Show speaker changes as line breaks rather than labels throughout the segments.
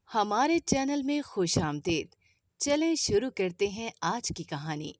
ہمارے چینل میں خوش آمدید۔ چلیں شروع کرتے ہیں آج کی کہانی۔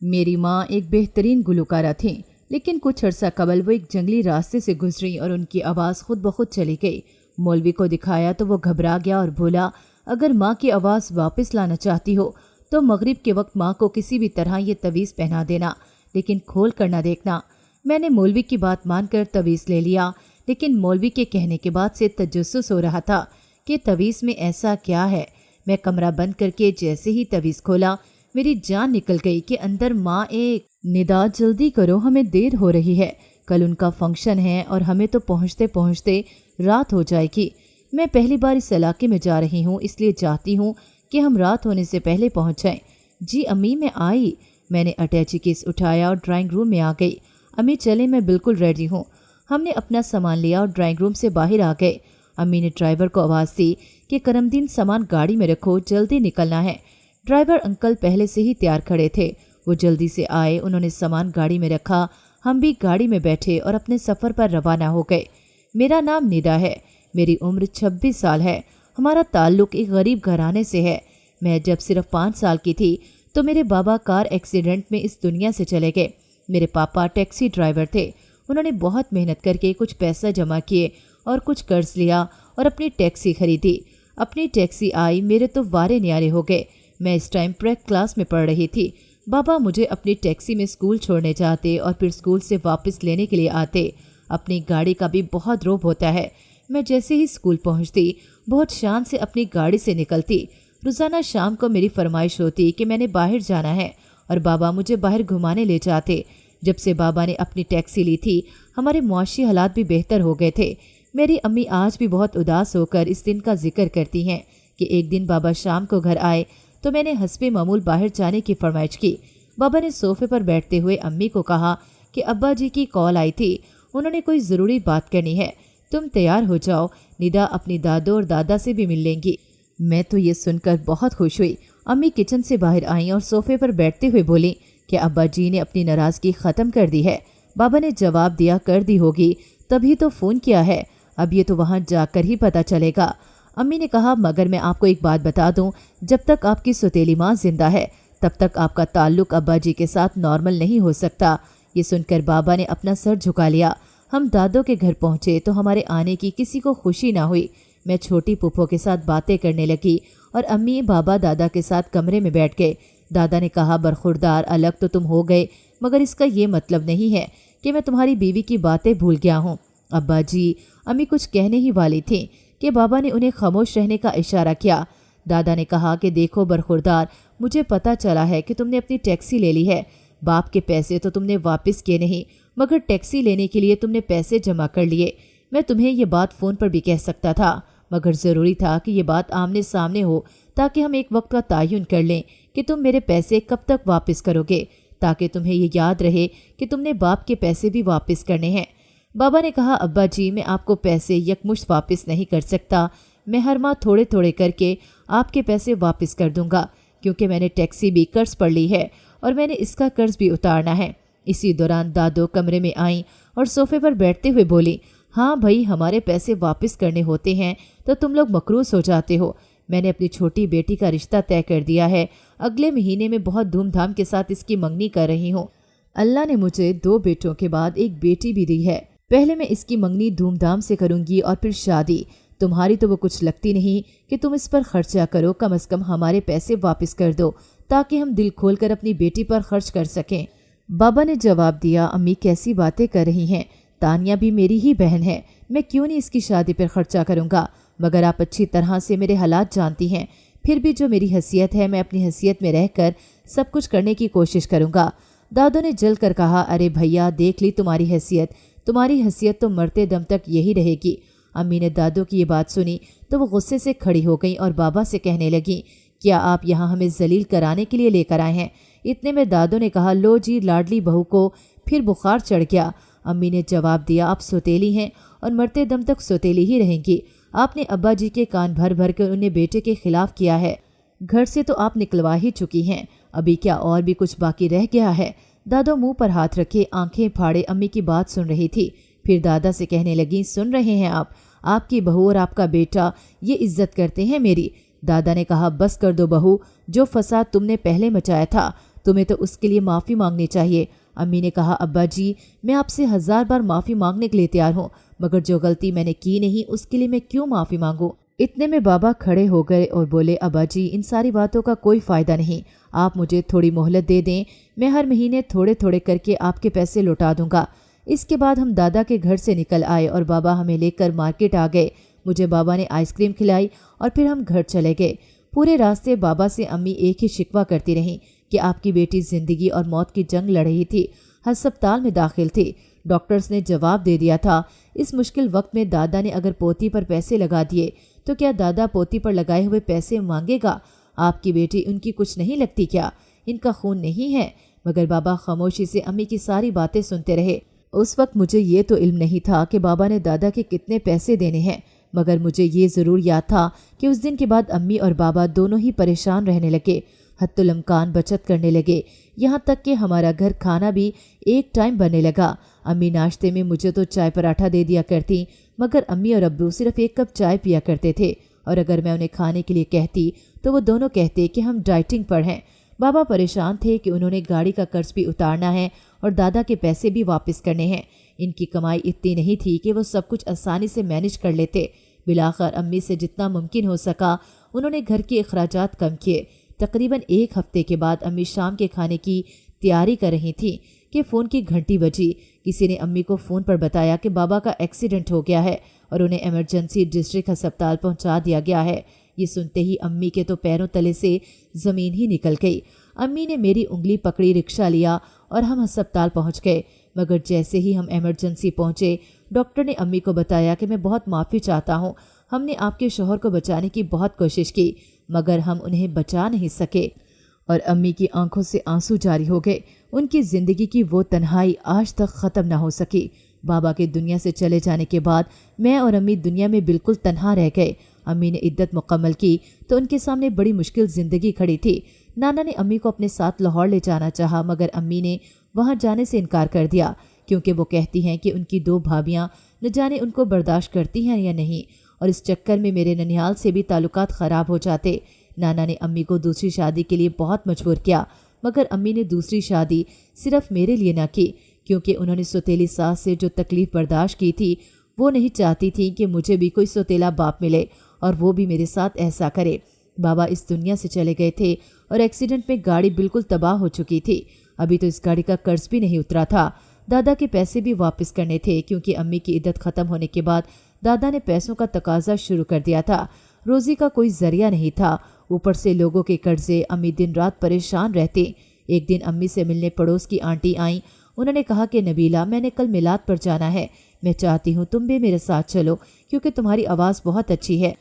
میری ماں ایک بہترین گلوکارہ تھیں، لیکن کچھ عرصہ قبل وہ ایک جنگلی راستے سے گزری اور ان کی آواز خود بخود چلی گئی۔ مولوی کو دکھایا تو وہ گھبرا گیا اور بولا، اگر ماں کی آواز واپس لانا چاہتی ہو تو مغرب کے وقت ماں کو کسی بھی طرح یہ تعویذ پہنا دینا، لیکن کھول کر نہ دیکھنا۔ میں نے مولوی کی بات مان کر تعویذ لے لیا، لیکن مولوی کے کہنے کے بعد سے تجسس ہو رہا تھا کہ تعویذ میں ایسا کیا ہے۔ میں کمرہ بند کر کے جیسے ہی تعویذ کھولا، میری جان نکل گئی کہ اندر ماں ایک ندا، جلدی کرو ہمیں دیر ہو رہی ہے، کل ان کا فنکشن ہے اور ہمیں تو پہنچتے پہنچتے رات ہو جائے گی۔ میں پہلی بار اس علاقے میں جا رہی ہوں، اس لیے چاہتی ہوں کہ ہم رات ہونے سے پہلے پہنچ جائیں۔ جی امی میں آئی۔ میں نے اٹیچی کیس اٹھایا اور ڈرائنگ روم میں آ گئی۔ امی چلے، میں بالکل ریڈی ہوں۔ ہم نے اپنا سامان لیا اور ڈرائنگ روم سے باہر آ گئے۔ امی نے ڈرائیور کو آواز دی کہ کرم دین سامان گاڑی میں رکھو، جلدی نکلنا ہے۔ ڈرائیور انکل پہلے سے ہی تیار کھڑے تھے، وہ جلدی سے آئے، انہوں نے سامان گاڑی میں رکھا، ہم بھی گاڑی میں بیٹھے اور اپنے سفر پر روانہ ہو گئے۔ میرا نام ندا ہے، میری عمر 26 سال ہے، ہمارا تعلق ایک غریب گھرانے سے ہے۔ میں جب صرف 5 سال کی تھی تو میرے بابا کار ایکسیڈنٹ میں اس دنیا سے چلے گئے۔ میرے پاپا ٹیکسی ڈرائیور تھے، انہوں نے بہت محنت کر کے کچھ پیسہ جمع کیے اور کچھ قرض لیا اور اپنی ٹیکسی خریدی۔ اپنی ٹیکسی آئی، میرے تو وارے نیارے ہو گئے۔ میں اس ٹائم پریک کلاس میں پڑھ رہی تھی۔ بابا مجھے اپنی ٹیکسی میں اسکول چھوڑنے جاتے اور پھر اسکول سے واپس لینے کے لیے آتے۔ اپنی گاڑی کا بھی بہت روب ہوتا ہے۔ میں جیسے ہی اسکول پہنچتی بہت شان سے اپنی گاڑی سے نکلتی۔ روزانہ شام کو میری فرمائش ہوتی کہ میں نے باہر جانا ہے اور بابا مجھے باہر گھمانے لے جاتے۔ جب سے بابا نے اپنی ٹیکسی لی تھی ہمارے معاشی حالات بھی بہتر ہو گئے تھے۔ میری امی آج بھی بہت اداس ہو کر اس دن کا ذکر کرتی ہیں کہ ایک دن بابا شام کو گھر آئے تو میں نے حسب معمول باہر جانے کی فرمائش کی۔ بابا نے صوفے پر بیٹھتے ہوئے امی کو کہا کہ ابا جی کی کال آئی تھی، انہوں نے کوئی ضروری بات کرنی ہے، تم تیار ہو جاؤ، ندا اپنی دادو اور دادا سے بھی مل لیں گی۔ میں تو یہ سن کر بہت خوش ہوئی۔ امی کچن سے باہر آئیں اور صوفے پر بیٹھتے ہوئے بولی کہ ابا جی نے اپنی ناراضگی ختم کر دی ہے۔ بابا نے جواب دیا، کر دی ہوگی، تبھی تو فون کیا ہے، اب یہ تو وہاں جا کر ہی پتہ چلے گا۔ امی نے کہا، مگر میں آپ کو ایک بات بتا دوں، جب تک آپ کی سوتیلی ماں زندہ ہے تب تک آپ کا تعلق ابا جی کے ساتھ نارمل نہیں ہو سکتا۔ یہ سن کر بابا نے اپنا سر جھکا لیا۔ ہم دادو کے گھر پہنچے تو ہمارے آنے کی کسی کو خوشی نہ ہوئی۔ میں چھوٹی پھوپھو کے ساتھ باتیں کرنے لگی اور امی بابا دادا کے ساتھ کمرے میں بیٹھ گئے۔ دادا نے کہا، برخوردار الگ تو تم ہو گئے، مگر اس کا یہ مطلب نہیں ہے کہ میں تمہاری بیوی کی باتیں بھول گیا ہوں۔ ابا جی، امی کچھ کہنے ہی والی تھیں کہ بابا نے انہیں خاموش رہنے کا اشارہ کیا۔ دادا نے کہا کہ دیکھو برخوردار، مجھے پتہ چلا ہے کہ تم نے اپنی ٹیکسی لے لی ہے۔ باپ کے پیسے تو تم نے واپس کیے نہیں، مگر ٹیکسی لینے کے لیے تم نے پیسے جمع کر لیے۔ میں تمہیں یہ بات فون پر بھی کہہ سکتا تھا، مگر ضروری تھا کہ یہ بات آمنے سامنے ہو تاکہ ہم ایک وقت کا تعین کر لیں کہ تم میرے پیسے کب تک واپس کرو گے، تاکہ تمہیں یہ یاد رہے کہ تم نے باپ کے پیسے بھی واپس کرنے ہیں۔ بابا نے کہا، ابا جی میں آپ کو پیسے یکمشت واپس نہیں کر سکتا، میں ہر ماہ تھوڑے تھوڑے کر کے آپ کے پیسے واپس کر دوں گا، کیونکہ میں نے ٹیکسی بھی قرض پر لی ہے اور میں نے اس کا قرض بھی اتارنا ہے۔ اسی دوران دادو کمرے میں آئیں اور صوفے پر بیٹھتے ہوئے بولی، ہاں بھائی، ہمارے پیسے واپس کرنے ہوتے ہیں تو تم لوگ مقروض ہو جاتے ہو۔ میں نے اپنی چھوٹی بیٹی کا رشتہ طے کر دیا ہے، اگلے مہینے میں بہت دھوم دھام کے ساتھ اس کی منگنی کر رہی ہوں۔ اللہ نے مجھے 2 بیٹوں کے بعد ایک بیٹی بھی دی ہے۔ پہلے میں اس کی منگنی دھوم دھام سے کروں گی اور پھر شادی۔ تمہاری تو وہ کچھ لگتی نہیں کہ تم اس پر خرچہ کرو، کم از کم ہمارے پیسے واپس کر دو تاکہ ہم دل کھول کر اپنی بیٹی پر خرچ کر سکیں۔ بابا نے جواب دیا، امی کیسی باتیں کر رہی ہیں، تانیہ بھی میری ہی بہن ہے، میں کیوں نہیں اس کی شادی پر خرچہ کروں گا، مگر آپ اچھی طرح سے میرے حالات جانتی ہیں، پھر بھی جو میری حیثیت ہے میں اپنی حیثیت میں رہ کر سب کچھ کرنے کی کوشش کروں گا۔ دادو نے جل کر کہا، ارے بھیا، دیکھ لی تمہاری حیثیت تو مرتے دم تک یہی رہے گی۔ امی نے دادو کی یہ بات سنی تو وہ غصے سے کھڑی ہو گئیں اور بابا سے کہنے لگیں، کیا آپ یہاں ہمیں ذلیل کرانے کے لیے لے کر آئے ہیں؟ اتنے میں دادو نے کہا، لو جی، لاڈلی بہو کو پھر بخار چڑھ گیا۔ امی نے جواب دیا، آپ سوتیلی ہیں اور مرتے دم تک سوتیلی ہی رہیں گی۔ آپ نے ابا جی کے کان بھر بھر کر انہیں بیٹے کے خلاف کیا ہے، گھر سے تو آپ نکلوا ہی چکی ہیں، ابھی کیا اور بھی کچھ باقی رہ گیا ہے؟ دادو منہ پر ہاتھ رکھے آنکھیں پھاڑے امی کی بات سن رہی تھی، پھر دادا سے کہنے لگیں، سن رہے ہیں آپ کی बहू और आपका बेटा ये इज्जत करते हैं मेरी। दादा ने कहा, बस कर दो बहू, जो फसाद तुमने पहले मचाया था तुम्हें तो उसके लिए माफ़ी मांगनी चाहिए। अम्मी ने कहा, अब्बा जी मैं आपसे 1000 बार माफ़ी मांगने के लिए तैयार हूँ, मगर जो गलती मैंने की नहीं उसके लिए मैं क्यों माफ़ी मांगूँ। इतने में बाबा खड़े हो गए और बोले, अब्बा जी इन सारी बातों का कोई फ़ायदा नहीं, आप मुझे थोड़ी मोहलत दे दें, मैं हर महीने थोड़े थोड़े करके आपके पैसे लौटा दूंगा। इसके बाद हम दादा के घर से निकल आए और बाबा हमें लेकर मार्केट आ गए। मुझे बाबा ने आइसक्रीम खिलाई और फिर हम घर चले गए। पूरे रास्ते बाबा से अम्मी एक ही शिकवा करती रहीं कि आपकी बेटी ज़िंदगी और मौत की जंग लड़ रही थी, अस्पताल में दाखिल थी। डॉक्टर्स ने जवाब दे दिया था। इस मुश्किल वक्त में दादा ने अगर पोती पर पैसे लगा दिए तो क्या दादा पोती पर लगाए हुए पैसे मांगेगा? आपकी बेटी उनकी कुछ नहीं लगती क्या? इनका खून नहीं है? मगर बाबा खामोशी से अम्मी की सारी बातें सुनते रहे। उस वक्त मुझे ये तो इल्म नहीं था कि बाबा ने दादा के कितने पैसे देने हैं, मगर मुझे ये ज़रूर याद था कि उस दिन के बाद अम्मी और बाबा दोनों ही परेशान रहने लगे, हत्तुल इम्कान बचत करने लगे, यहाँ तक कि हमारा घर खाना भी एक टाइम बनने लगा। अम्मी नाश्ते में मुझे तो चाय पराठा दे दिया करती, मगर अम्मी और अब्बू सिर्फ 1 कप चाय पिया करते थे, और अगर मैं उन्हें खाने के लिए कहती तो वो दोनों कहते कि हम डाइटिंग पर हैं। बाबा परेशान थे कि उन्होंने गाड़ी का कर्ज भी उतारना है और दादा के पैसे भी वापस करने हैं। इनकी कमाई इतनी नहीं थी कि वो सब कुछ आसानी से मैनेज कर लेते। बिलाखिर अम्मी से जितना मुमकिन हो सका उन्होंने घर के अखराजात कम किए। तकरीबन 1 हफ्ते के बाद अम्मी शाम के खाने की तैयारी कर रही थी कि फ़ोन की घंटी बजी। किसी ने अम्मी को फ़ोन पर बताया कि बाबा का एक्सीडेंट हो गया है और उन्हें इमरजेंसी डिस्ट्रिक्ट अस्पताल पहुंचा दिया गया है। ये सुनते ही अम्मी के तो पैरों तले से ज़मीन ही निकल गई। अम्मी ने मेरी उंगली पकड़ी, रिक्शा लिया और हम अस्पताल पहुंच गए। मगर जैसे ही हम इमरजेंसी पहुंचे, डॉक्टर ने अम्मी को बताया कि मैं बहुत माफ़ी चाहता हूं, हमने आपके शौहर को बचाने की बहुत कोशिश की, मगर हम उन्हें बचा नहीं सके। और अम्मी की आंखों से आंसू जारी हो गए। उनकी ज़िंदगी की वो तन्हाई आज तक ख़त्म ना हो सकी। बाबा के दुनिया से चले जाने के बाद मैं और अम्मी दुनिया में बिल्कुल तन्हा रह गए। अम्मी ने इद्दत मुकम्मल की तो उनके सामने बड़ी मुश्किल ज़िंदगी खड़ी थी। नाना ने अम्मी को अपने साथ लाहौर ले जाना चाहा, मगर अम्मी ने वहाँ जाने से इनकार कर दिया, क्योंकि वो कहती हैं कि उनकी 2 भाभियाँ न जाने उनको बर्दाश्त करती हैं या नहीं, और इस चक्कर में मेरे ननिहाल से भी ताल्लुकात ख़राब हो जाते। नाना ने अम्मी को दूसरी शादी के लिए बहुत मजबूर किया, मगर अम्मी ने दूसरी शादी सिर्फ मेरे लिए ना की, क्योंकि उन्होंने सौतेली सास से जो तकलीफ़ बर्दाश्त की थी वो नहीं चाहती थी कि मुझे भी कोई सौतेला बाप मिले और वो भी मेरे साथ ऐसा करे। बाबा इस दुनिया से चले गए थे और एक्सीडेंट में गाड़ी बिल्कुल तबाह हो चुकी थी। अभी तो इस गाड़ी का कर्ज भी नहीं उतरा था। दादा के पैसे भी वापस करने थे, क्योंकि अम्मी की इद्दत ख़त्म होने के बाद दादा ने पैसों का तकाजा शुरू कर दिया था। रोज़ी का कोई जरिया नहीं था, ऊपर से लोगों के कर्जे। अम्मी दिन रात परेशान रहती। एक दिन अम्मी से मिलने पड़ोस की आंटी आईं। उन्होंने कहा कि नबीला, मैंने कल मिलाद पर जाना है, मैं चाहती हूँ तुम भी मेरे साथ चलो, क्योंकि तुम्हारी आवाज़ बहुत अच्छी है,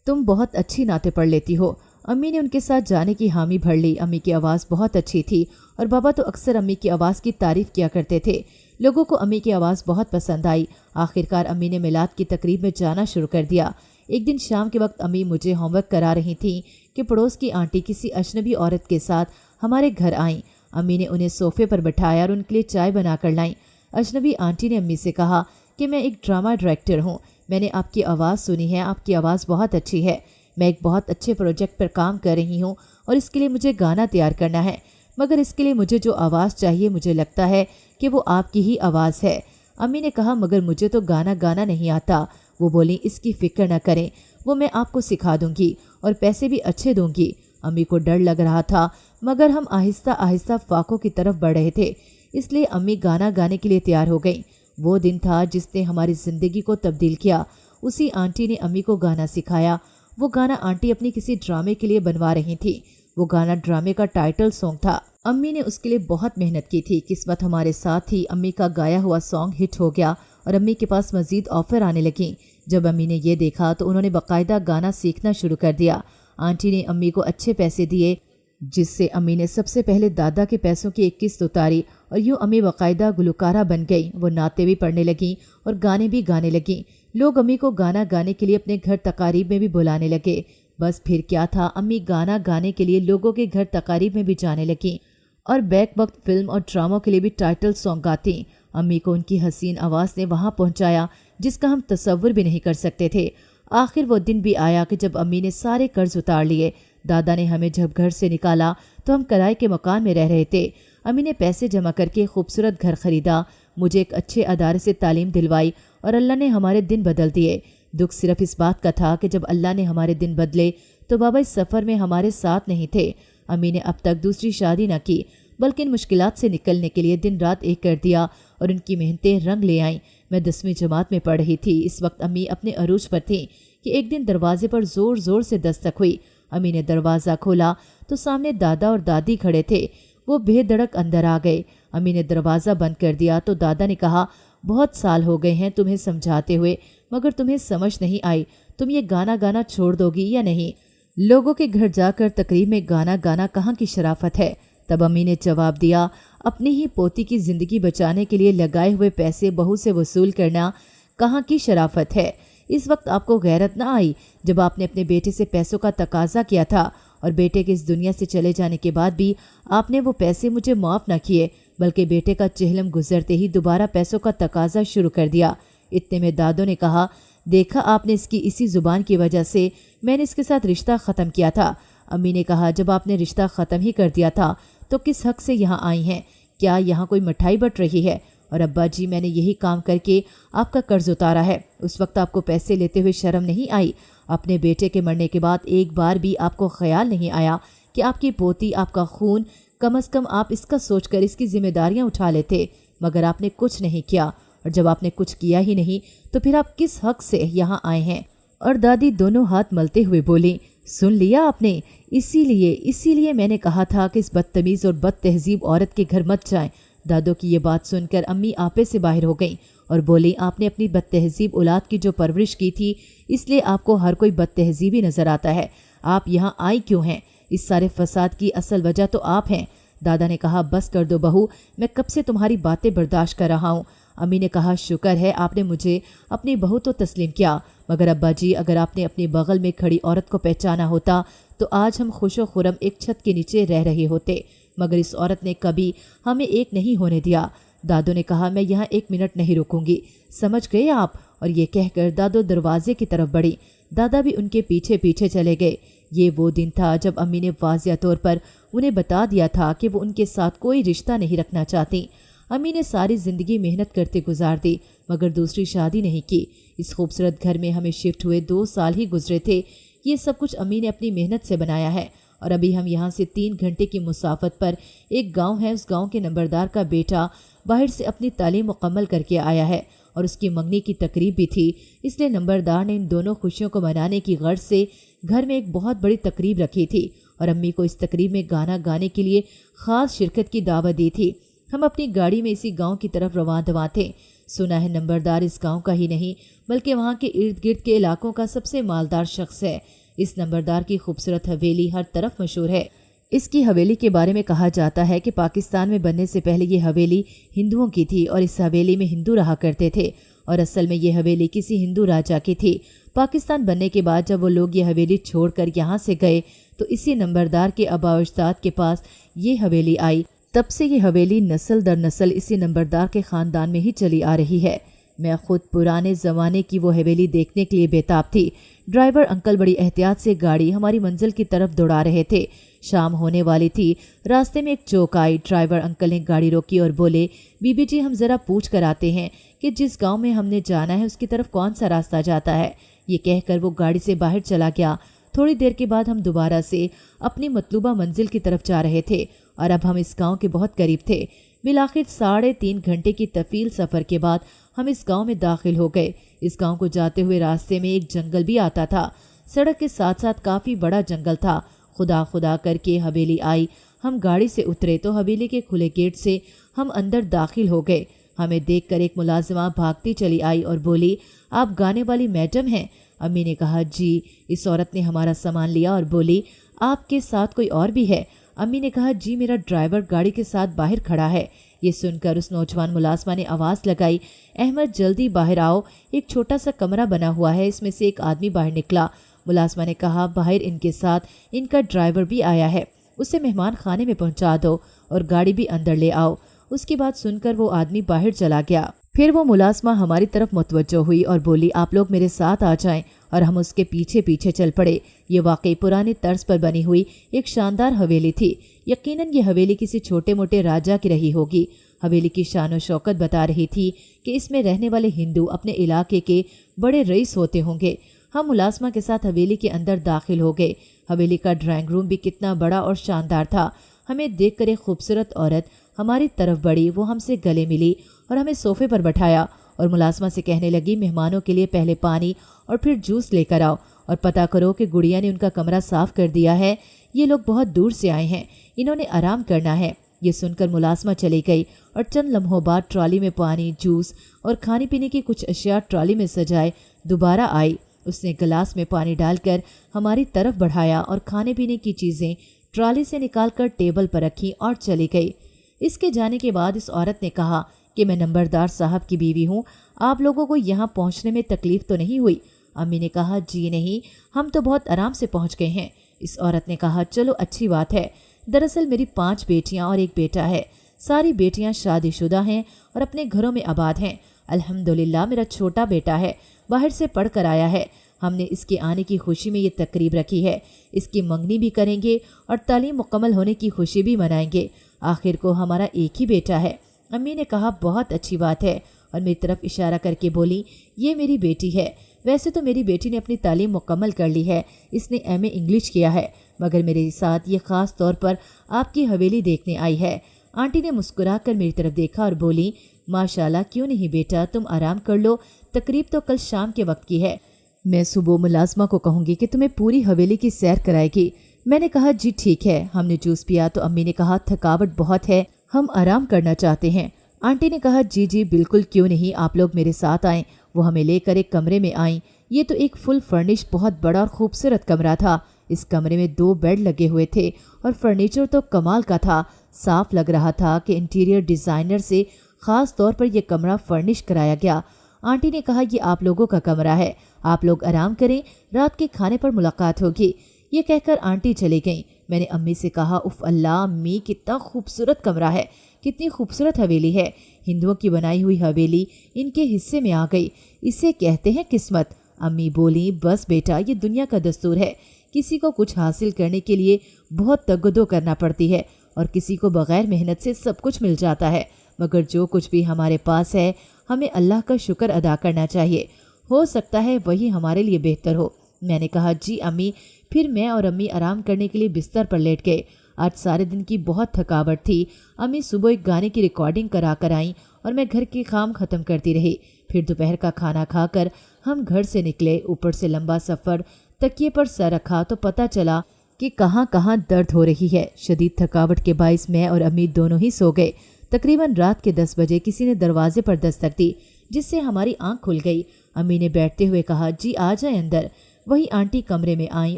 तुम बहुत अच्छी नाते पढ़ लेती हो। अम्मी ने उनके साथ जाने की हामी भर ली। अम्मी की आवाज़ बहुत अच्छी थी और बाबा तो अक्सर अम्मी की आवाज़ की तारीफ़ किया करते थे। लोगों को अम्मी की आवाज़ बहुत पसंद आई। आखिरकार अम्मी ने मिलाद की तकरीब में जाना शुरू कर दिया। एक दिन शाम के वक्त अम्मी मुझे होमवर्क करा रही थी कि पड़ोस की आंटी किसी अजनबी औरत के साथ हमारे घर आईं। अम्मी ने उन्हें सोफ़े पर बैठाया और उनके लिए चाय बना कर लाई। अजनबी आंटी ने अम्मी से कहा कि मैं एक ड्रामा डायरेक्टर हूँ, मैंने आपकी आवाज़ सुनी है, आपकी आवाज़ बहुत अच्छी है, मैं एक बहुत अच्छे प्रोजेक्ट पर काम कर रही हूँ और इसके लिए मुझे गाना तैयार करना है, मगर इसके लिए मुझे जो आवाज़ चाहिए मुझे लगता है कि वो आपकी ही आवाज़ है। अम्मी ने कहा, मगर मुझे तो गाना गाना नहीं आता। वो बोली, इसकी फ़िक्र न करें, वो मैं आपको सिखा दूँगी और पैसे भी अच्छे दूँगी। अम्मी को डर लग रहा था, मगर हम आहिस्ता आहिस्ता फाकों की तरफ बढ़ रहे थे, इसलिए अम्मी गाना गाने के लिए तैयार हो गई। वो दिन था जिसने हमारी ज़िंदगी को तब्दील किया। उसी आंटी ने अम्मी को गाना सिखाया। वो गाना आंटी अपनी किसी ड्रामे के लिए बनवा रही थी। वो गाना ड्रामे का टाइटल सॉन्ग था। अम्मी ने उसके लिए बहुत मेहनत की थी। किस्मत हमारे साथ थी, अम्मी का गाया हुआ सॉन्ग हिट हो गया और अम्मी के पास मज़ीद ऑफ़र आने लगी। जब अम्मी ने ये देखा तो उन्होंने बाकायदा गाना सीखना शुरू कर दिया। आंटी ने अम्मी को अच्छे पैसे दिए, जिससे अम्मी ने सबसे पहले दादा के पैसों की एक किस्त उतारी और यूँ अम्मी बाकायदा गुलकारा बन गई। वो नाते भी पढ़ने लगी और गाने भी गाने लगी। लोग अम्मी को गाना गाने के लिए अपने घर तकारीब में भी बुलाने लगे। बस फिर क्या था, अम्मी गाना गाने के लिए लोगों के घर तकारीब में भी जाने लगी और बैक वक्त फिल्म और ड्रामों के लिए भी टाइटल सॉन्ग गाती। अम्मी को उनकी हसीन आवाज़ ने वहाँ पहुँचाया जिस का हम तसव्वुर भी नहीं कर सकते थे। आखिर वो दिन भी आया कि जब अम्मी ने सारे कर्ज उतार लिए। दादा ने हमें जब घर से निकाला तो हम किराए के मकान में रह रहे थे। अम्मी ने पैसे जमा करके खूबसूरत घर खरीदा, मुझे एक अच्छे अदारे से तालीम दिलवाई और अल्लाह ने हमारे दिन बदल दिए। दुख सिर्फ इस बात का था कि जब अल्लाह ने हमारे दिन बदले तो बाबा इस सफ़र में हमारे साथ नहीं थे। अम्मी ने अब तक दूसरी शादी न की, बल्कि इन मुश्किलात से निकलने के लिए दिन रात एक कर दिया और उनकी मेहनतें रंग ले आईं। मैं 10वीं जमात में पढ़ रही थी। इस वक्त अम्मी अपने अरूज पर थी कि एक दिन दरवाजे पर ज़ोर ज़ोर से दस्तक हुई। अम्मी ने दरवाज़ा खोला तो सामने दादा और दादी खड़े थे। वो बेधड़क अंदर आ गए। अम्मी ने दरवाज़ा बंद कर दिया तो दादा ने कहा, बहुत साल हो गए हैं तुम्हें समझाते हुए, मगर तुम्हें समझ नहीं आई। तुम ये गाना गाना छोड़ दोगी या नहीं? लोगों के घर जाकर तकरीब में गाना गाना कहाँ की शराफत है? तब अम्मी ने जवाब दिया, अपनी ही पोती की ज़िंदगी बचाने के लिए लगाए हुए पैसे बहू से वसूल करना कहाँ की शराफत है? इस वक्त आपको गैरत ना आई जब आपने अपने बेटे से पैसों का तकाजा किया था और बेटे के इस दुनिया से चले जाने के बाद भी आपने वो पैसे मुझे माफ़ ना किए, बल्कि बेटे का चेहलम गुजरते ही दोबारा पैसों का तकाजा शुरू कर दिया। इतने में दादों ने कहा, देखा आपने, इसकी इसी ज़ुबान की वजह से मैंने इसके साथ रिश्ता ख़त्म किया था। अम्मी ने कहा, जब आपने रिश्ता ख़त्म ही कर दिया था तो किस हक़ से यहाँ आई हैं? क्या यहाँ कोई मिठाई बट रही है? और अब्बा जी, मैंने यही काम करके आपका कर्ज उतारा है। उस वक्त आपको पैसे लेते हुए शर्म नहीं आई? अपने बेटे के मरने के बाद एक बार भी आपको ख्याल नहीं आया कि आपकी पोती आपका खून, कम अज़ कम आप इसका सोचकर इसकी जिम्मेदारियां उठा लेते? मगर आपने कुछ नहीं किया, और जब आपने कुछ किया ही नहीं तो फिर आप किस हक़ से यहाँ आए हैं? और दादी दोनों हाथ मलते हुए बोली, सुन लिया आपने? इसीलिए मैंने कहा था कि इस बदतमीज़ और बद तहजीब औरत के घर मत जाएं। दादों की ये बात सुनकर अम्मी आपे से बाहर हो गईं और बोली, आपने अपनी बद तहजीब औलाद की जो परवरिश की थी, इसलिए आपको हर कोई बद तहजीबी नज़र आता है। आप यहाँ आई क्यों हैं? इस सारे फसाद की असल वजह तो आप हैं। दादा ने कहा, बस कर दो बहू, मैं कब से तुम्हारी बातें बर्दाश्त कर रहा हूँ। अम्मी ने कहा, शुक्र है आपने मुझे अपनी बहू तो तस्लीम किया, मगर अब्बा जी, अगर आपने अपने बगल में खड़ी औरत को पहचाना होता तो आज हम खुशो खुरम एक छत के नीचे रह रहे होते, मगर इस औरत ने कभी हमें एक नहीं होने दिया। दादों ने कहा, मैं यहाँ 1 मिनट नहीं रुकूंगी, समझ गए आप? और ये कहकर दादो दरवाजे की तरफ बढ़ी। दादा भी उनके पीछे पीछे चले गए। ये वो दिन था जब अम्मी ने वाज़िया तौर पर उन्हें बता दिया था कि वो उनके साथ कोई रिश्ता नहीं रखना चाहती। अम्मी ने सारी ज़िंदगी मेहनत करते गुजार दी, मगर दूसरी शादी नहीं की। इस खूबसूरत घर में हमें शिफ्ट हुए 2 साल ही गुजरे थे। ये सब कुछ अम्मी ने अपनी मेहनत से बनाया है। और अभी हम यहाँ से 3 घंटे की मुसाफत पर एक गांव है। उस गांव के नंबरदार का बेटा बाहर से अपनी तालीम मुकम्मल करके आया है और उसकी मंगनी की तकरीब भी थी, इसलिए नंबरदार ने इन दोनों खुशियों को मनाने की गर्ज से घर में एक बहुत बड़ी तकरीब रखी थी और अम्मी को इस तकरीब में गाना गाने के लिए ख़ास शिरकत की दावत दी थी। हम अपनी गाड़ी में इसी गांव की तरफ रवां थे। सुना है नंबरदार इस गांव का ही नहीं बल्कि वहां के इर्द गिर्द के इलाकों का सबसे मालदार शख्स है। इस नंबरदार की खूबसूरत हवेली हर तरफ मशहूर है। इसकी हवेली के बारे में कहा जाता है कि पाकिस्तान में बनने से पहले ये हवेली हिंदुओं की थी और इस हवेली में हिंदू रहा करते थे, और असल में ये हवेली किसी हिंदू राजा की थी। पाकिस्तान बनने के बाद जब वो लोग ये हवेली छोड़कर यहाँ से गए तो इसी नंबरदार के आबा अजदाद के पास ये हवेली आई। तब से ये हवेली नस्ल दर नस्ल इसी नंबरदार के ख़ानदान में ही चली आ रही है। मैं खुद पुराने ज़माने की वो हवेली देखने के लिए बेताब थी। ड्राइवर अंकल बड़ी एहतियात से गाड़ी हमारी मंजिल की तरफ दौड़ा रहे थे। शाम होने वाली थी। रास्ते में एक चौक आई। ड्राइवर अंकल ने गाड़ी रोकी और बोले, बीबी जी, हम ज़रा पूछ कर आते हैं कि जिस गांव में हमने जाना है उसकी तरफ कौन सा रास्ता जाता है। ये कहकर वो गाड़ी से बाहर चला गया। थोड़ी देर के बाद हम दोबारा से अपनी मतलूबा मंजिल की तरफ जा रहे थे और अब हम इस गांव के बहुत करीब थे। बिलाखिर 3.5 घंटे की तफील सफ़र के बाद हम इस गांव में दाखिल हो गए। इस गांव को जाते हुए रास्ते में एक जंगल भी आता था। सड़क के साथ साथ काफ़ी बड़ा जंगल था। खुदा खुदा करके हवेली आई। हम गाड़ी से उतरे तो हवेली के खुले गेट से हम अंदर दाखिल हो गए। हमें देखकर एक मुलाजिमा भागती चली आई और बोली, आप गाने वाली मैडम हैं? अम्मी ने कहा, जी। इस औरत ने हमारा सामान लिया और बोली, आपके साथ कोई और भी है? अम्मी ने कहा, जी, मेरा ड्राइवर गाड़ी के साथ बाहर खड़ा है। ये सुनकर उस नौजवान मुलाजमा ने आवाज़ लगाई, अहमद, जल्दी बाहर आओ, एक छोटा सा कमरा बना हुआ है, इसमें से एक आदमी बाहर निकला। मुलाजमा ने कहा, बाहर इनके साथ इनका ड्राइवर भी आया है, उसे मेहमान खाने में पहुंचा दो और गाड़ी भी अंदर ले आओ। उसकी बात सुनकर वो आदमी बाहर चला गया। फिर वो मुलाजमा हमारी तरफ मुतवज्जो हुई और बोली, आप लोग मेरे साथ आ जाएं, और हम उसके पीछे पीछे चल पड़े। ये वाकई पुरानी तर्ज पर बनी हुई एक शानदार हवेली थी। यकीनन ये हवेली किसी छोटे मोटे राजा की रही होगी। हवेली की शान और शौकत बता रही थी कि इसमें रहने वाले हिंदू अपने इलाके के बड़े रईस होते होंगे। हम मुलाजमा के साथ हवेली के अंदर दाखिल हो गए। हवेली का ड्राइंग रूम भी कितना बड़ा और शानदार था। हमें देखकर एक खूबसूरत औरत हमारी तरफ बढ़ी। वो हमसे गले मिली और हमें सोफे पर बैठाया और मुलाजमा से कहने लगी, मेहमानों के लिए पहले पानी और फिर जूस लेकर आओ, और पता करो कि गुड़िया ने उनका कमरा साफ कर दिया है। ये लोग बहुत दूर से आए हैं, इन्होंने आराम करना है। ये सुनकर मुलाजमा चली गई और चंद लम्हों बाद ट्रॉली में पानी, जूस और खाने पीने की कुछ अशिया ट्रॉली में सजाए दोबारा आई। उसने गिलास में पानी डालकर हमारी तरफ बढ़ाया और खाने पीने की चीज़ें ट्रॉली से निकालकर टेबल पर रखी और चली गई। इसके जाने के बाद इस औरत ने कहा कि मैं नंबरदार साहब की बीवी हूँ, आप लोगों को यहाँ पहुँचने में तकलीफ तो नहीं हुई? अम्मी ने कहा, जी नहीं, हम तो बहुत आराम से पहुँच गए हैं। इस औरत ने कहा, चलो अच्छी बात है। दरअसल मेरी 5 बेटियां और एक बेटा है। सारी बेटियां शादीशुदा हैं और अपने घरों में आबाद हैं। अल्हम्दुलिल्लाह मेरा छोटा बेटा है, बाहर से पढ़ कर आया है। हमने इसके आने की खुशी में ये तकरीब रखी है। इसकी मंगनी भी करेंगे और तालीम मुकम्मल होने की खुशी भी मनाएंगे। आखिर को हमारा एक ही बेटा है। अम्मी ने कहा, बहुत अच्छी बात है, और मेरी तरफ इशारा करके बोली, ये मेरी बेटी है। वैसे तो मेरी बेटी ने अपनी तालीम मुकम्मल कर ली है, इसने MA इंग्लिश किया है, मगर मेरे साथ ये ख़ास तौर पर आपकी हवेली देखने आई है। आंटी ने मुस्कुराकर मेरी तरफ देखा और बोली, माशाल्लाह, क्यों नहीं बेटा, तुम आराम कर लो, तकरीब तो कल शाम के वक्त की है। मैं सुबह मुलाजमा को कहूँगी कि तुम्हें पूरी हवेली की सैर कराएगी। मैंने कहा, जी ठीक है। हमने जूस पिया तो अम्मी ने कहा, थकावट बहुत है, हम आराम करना चाहते हैं। आंटी ने कहा, जी जी बिल्कुल, क्यों नहीं, आप लोग मेरे साथ आएँ। वो हमें लेकर एक कमरे में आई। ये तो एक फुल फर्निश बहुत बड़ा और खूबसूरत कमरा था। इस कमरे में 2 बेड लगे हुए थे और फर्नीचर तो कमाल का था। साफ लग रहा था कि इंटीरियर डिज़ाइनर से ख़ास तौर पर यह कमरा फर्निश कराया गया। आंटी ने कहा, ये आप लोगों का कमरा है, आप लोग आराम करें, रात के खाने पर मुलाकात होगी। ये कहकर आंटी चली गईं। मैंने अम्मी से कहा, उफ अल्लाह अम्मी, कितना खूबसूरत कमरा है, कितनी खूबसूरत हवेली है। हिंदुओं की बनाई हुई हवेली इनके हिस्से में आ गई, इसे कहते हैं किस्मत। अम्मी बोली, बस बेटा, ये दुनिया का दस्तूर है। किसी को कुछ हासिल करने के लिए बहुत तगदो करना पड़ती है और किसी को बगैर मेहनत से सब कुछ मिल जाता है। मगर जो कुछ भी हमारे पास है, हमें अल्लाह का शुक्र अदा करना चाहिए। हो सकता है वही हमारे लिए बेहतर हो। मैंने कहा, जी अम्मी। फिर मैं और अम्मी आराम करने के लिए बिस्तर पर लेट गए। आज सारे दिन की बहुत थकावट थी। अम्मी सुबह एक गाने की रिकॉर्डिंग करा कर आई और मैं घर के काम ख़त्म करती रही। फिर दोपहर का खाना खाकर हम घर से निकले। ऊपर से लंबा सफ़र, तकिए पर सर रखा तो पता चला कि कहाँ कहाँ दर्द हो रही है। शदीद थकावट के बाइस मैं और अम्मी दोनों ही सो गए। तकरीबन रात के 10 बजे किसी ने दरवाजे पर दस्तक दी, जिससे हमारी आंख खुल गई। अम्मी ने बैठते हुए कहा, जी आ जाए अंदर। वही आंटी कमरे में आईं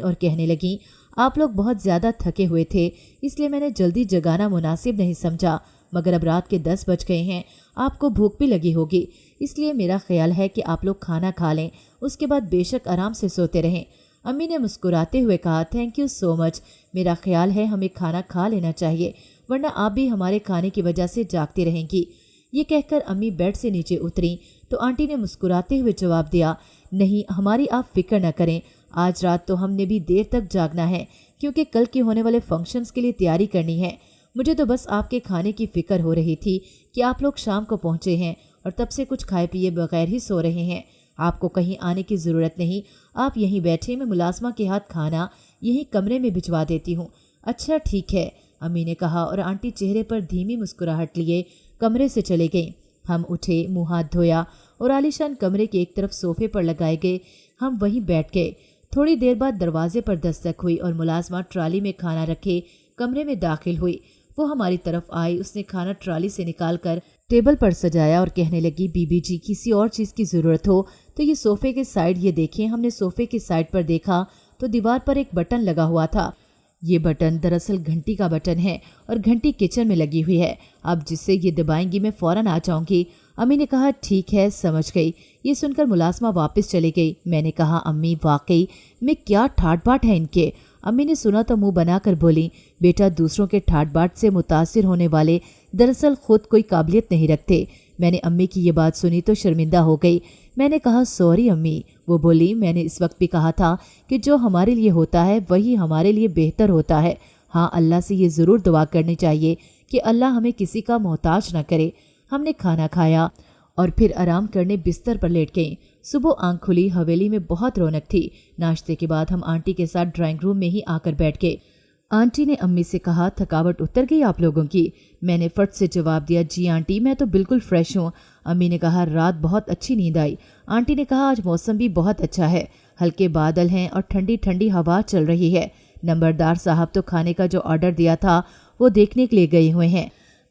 और कहने लगी, आप लोग बहुत ज़्यादा थके हुए थे, इसलिए मैंने जल्दी जगाना मुनासिब नहीं समझा, मगर अब रात के 10 बज गए हैं, आपको भूख भी लगी होगी, इसलिए मेरा ख्याल है कि आप लोग खाना खा लें, उसके बाद बेशक आराम से सोते रहें। अम्मी ने मुस्कुराते हुए कहा, थैंक यू सो मच। मेरा ख्याल है हमें खाना खा लेना चाहिए, वरना आप भी हमारे खाने की वजह से जागती रहेंगी। ये कहकर अम्मी बेड से नीचे उतरी तो आंटी ने मुस्कुराते हुए जवाब दिया, नहीं, हमारी आप फिक्र न करें, आज रात तो हमने भी देर तक जागना है, क्योंकि कल के होने वाले फंक्शंस के लिए तैयारी करनी है। मुझे तो बस आपके खाने की फ़िक्र हो रही थी कि आप लोग शाम को पहुँचे हैं और तब से कुछ खाए पिए बगैर ही सो रहे हैं। आपको कहीं आने की ज़रूरत नहीं, आप यहीं बैठे, मैं मुलाजमा के हाथ खाना यहीं कमरे में भिजवा देती हूँ। अच्छा ठीक है, अम्मी ने कहा और आंटी चेहरे पर धीमी मुस्कुराहट लिए कमरे से चले गईं। हम उठे, मुँह हाथ धोया और आलीशान कमरे के एक तरफ सोफे पर लगाए गए हम वहीं बैठ गए। थोड़ी देर बाद दरवाजे पर दस्तक हुई और मुलाजमा ट्राली में खाना रखे कमरे में दाखिल हुई। वो हमारी तरफ आई, उसने खाना ट्राली से निकालकर टेबल पर सजाया और कहने लगी, बीबी जी, किसी और चीज़ की ज़रूरत हो तो ये सोफ़े के साइड ये देखें। हमने सोफ़े के साइड पर देखा तो दीवार पर एक बटन लगा हुआ था। ये बटन दरअसल घंटी का बटन है और घंटी किचन में लगी हुई है। अब जिससे ये दबाएंगी मैं फ़ौरन आ जाऊंगी। अम्मी ने कहा, ठीक है, समझ गई। ये सुनकर मुलाजमा वापस चली गई। मैंने कहा, अम्मी वाकई में क्या ठाट बाट है इनके। अम्मी ने सुना तो मुंह बनाकर बोली, बेटा, दूसरों के ठाट बाट से मुतासिर होने वाले दरअसल खुद कोई काबिलियत नहीं रखते। میں نے امی کی یہ بات سنی تو شرمندہ ہو گئی۔ میں نے کہا سوری امی۔ وہ بولی میں نے اس وقت بھی کہا تھا کہ جو ہمارے لیے ہوتا ہے وہی ہمارے لیے بہتر ہوتا ہے۔ ہاں اللہ سے یہ ضرور دعا کرنی چاہیے کہ اللہ ہمیں کسی کا محتاج نہ کرے۔ ہم نے کھانا کھایا اور پھر آرام کرنے بستر پر لیٹ گئیں۔ صبح آنکھ کھلی، حویلی میں بہت رونق تھی۔ ناشتے کے بعد ہم آنٹی کے ساتھ ڈرائنگ روم میں ہی آ کر بیٹھ گئے۔ آنٹی نے امی سے کہا تھکاوٹ اتر گئی آپ لوگوں کی؟ میں نے فٹ سے جواب دیا جی آنٹی میں تو بالکل فریش ہوں۔ امی نے کہا رات بہت اچھی نیند آئی۔ آنٹی نے کہا آج موسم بھی بہت اچھا ہے، ہلکے بادل ہیں اور ٹھنڈی ٹھنڈی ہوا چل رہی ہے۔ نمبردار صاحب تو کھانے کا جو آرڈر دیا تھا وہ دیکھنے کے لیے گئے ہوئے ہیں۔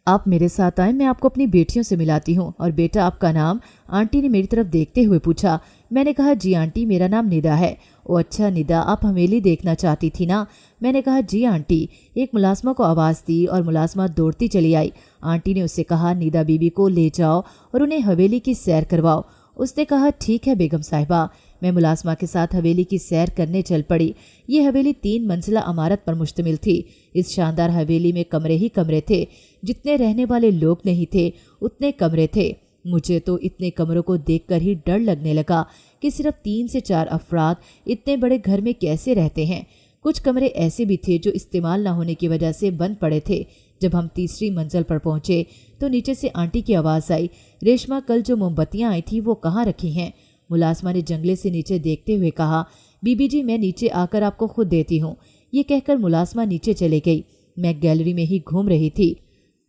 آپ میرے ساتھ آئیں، میں آپ کو اپنی بیٹیوں سے ملاتی ہوں۔ اور بیٹا آپ کا نام؟ آنٹی نے میری طرف دیکھتے ہوئے پوچھا۔ میں نے کہا جی آنٹی میرا نام ندا ہے۔ او اچھا ندا، آپ حویلی دیکھنا چاہتی تھی نا؟ میں نے کہا جی آنٹی۔ ایک ملازمہ کو آواز دی اور ملازمہ دوڑتی چلی آئی۔ آنٹی نے اس سے کہا ندا بی بی کو لے جاؤ اور انہیں حویلی کی سیر کرواؤ۔ اس نے کہا ٹھیک ہے بیگم صاحبہ۔ میں ملازمہ کے ساتھ حویلی کی سیر کرنے چل پڑی۔ یہ حویلی 3 منزلہ عمارت پر مشتمل تھی۔ اس شاندار حویلی میں کمرے ہی کمرے تھے، جتنے رہنے والے لوگ نہیں تھے اتنے کمرے تھے۔ مجھے تو اتنے کمروں کو دیکھ کر ہی ڈر لگنے لگا کہ صرف 3 سے 4 افراد اتنے بڑے گھر میں کیسے رہتے ہیں۔ کچھ کمرے ایسے بھی تھے جو استعمال نہ ہونے کی وجہ سے بند پڑے تھے۔ جب ہم تیسری منزل پر پہنچے تو نیچے سے آنٹی کی آواز آئی، ریشما کل جو موم بتیاں آئی تھی وہ کہاں رکھی ہیں؟ ملازمہ نے جنگلے سے نیچے دیکھتے ہوئے کہا بی بی جی میں نیچے آ کر آپ کو خود دیتی ہوں۔ یہ کہہ کر ملازمہ نیچے چلے گئی۔ میں گیلری میں ہی گھوم رہی تھی۔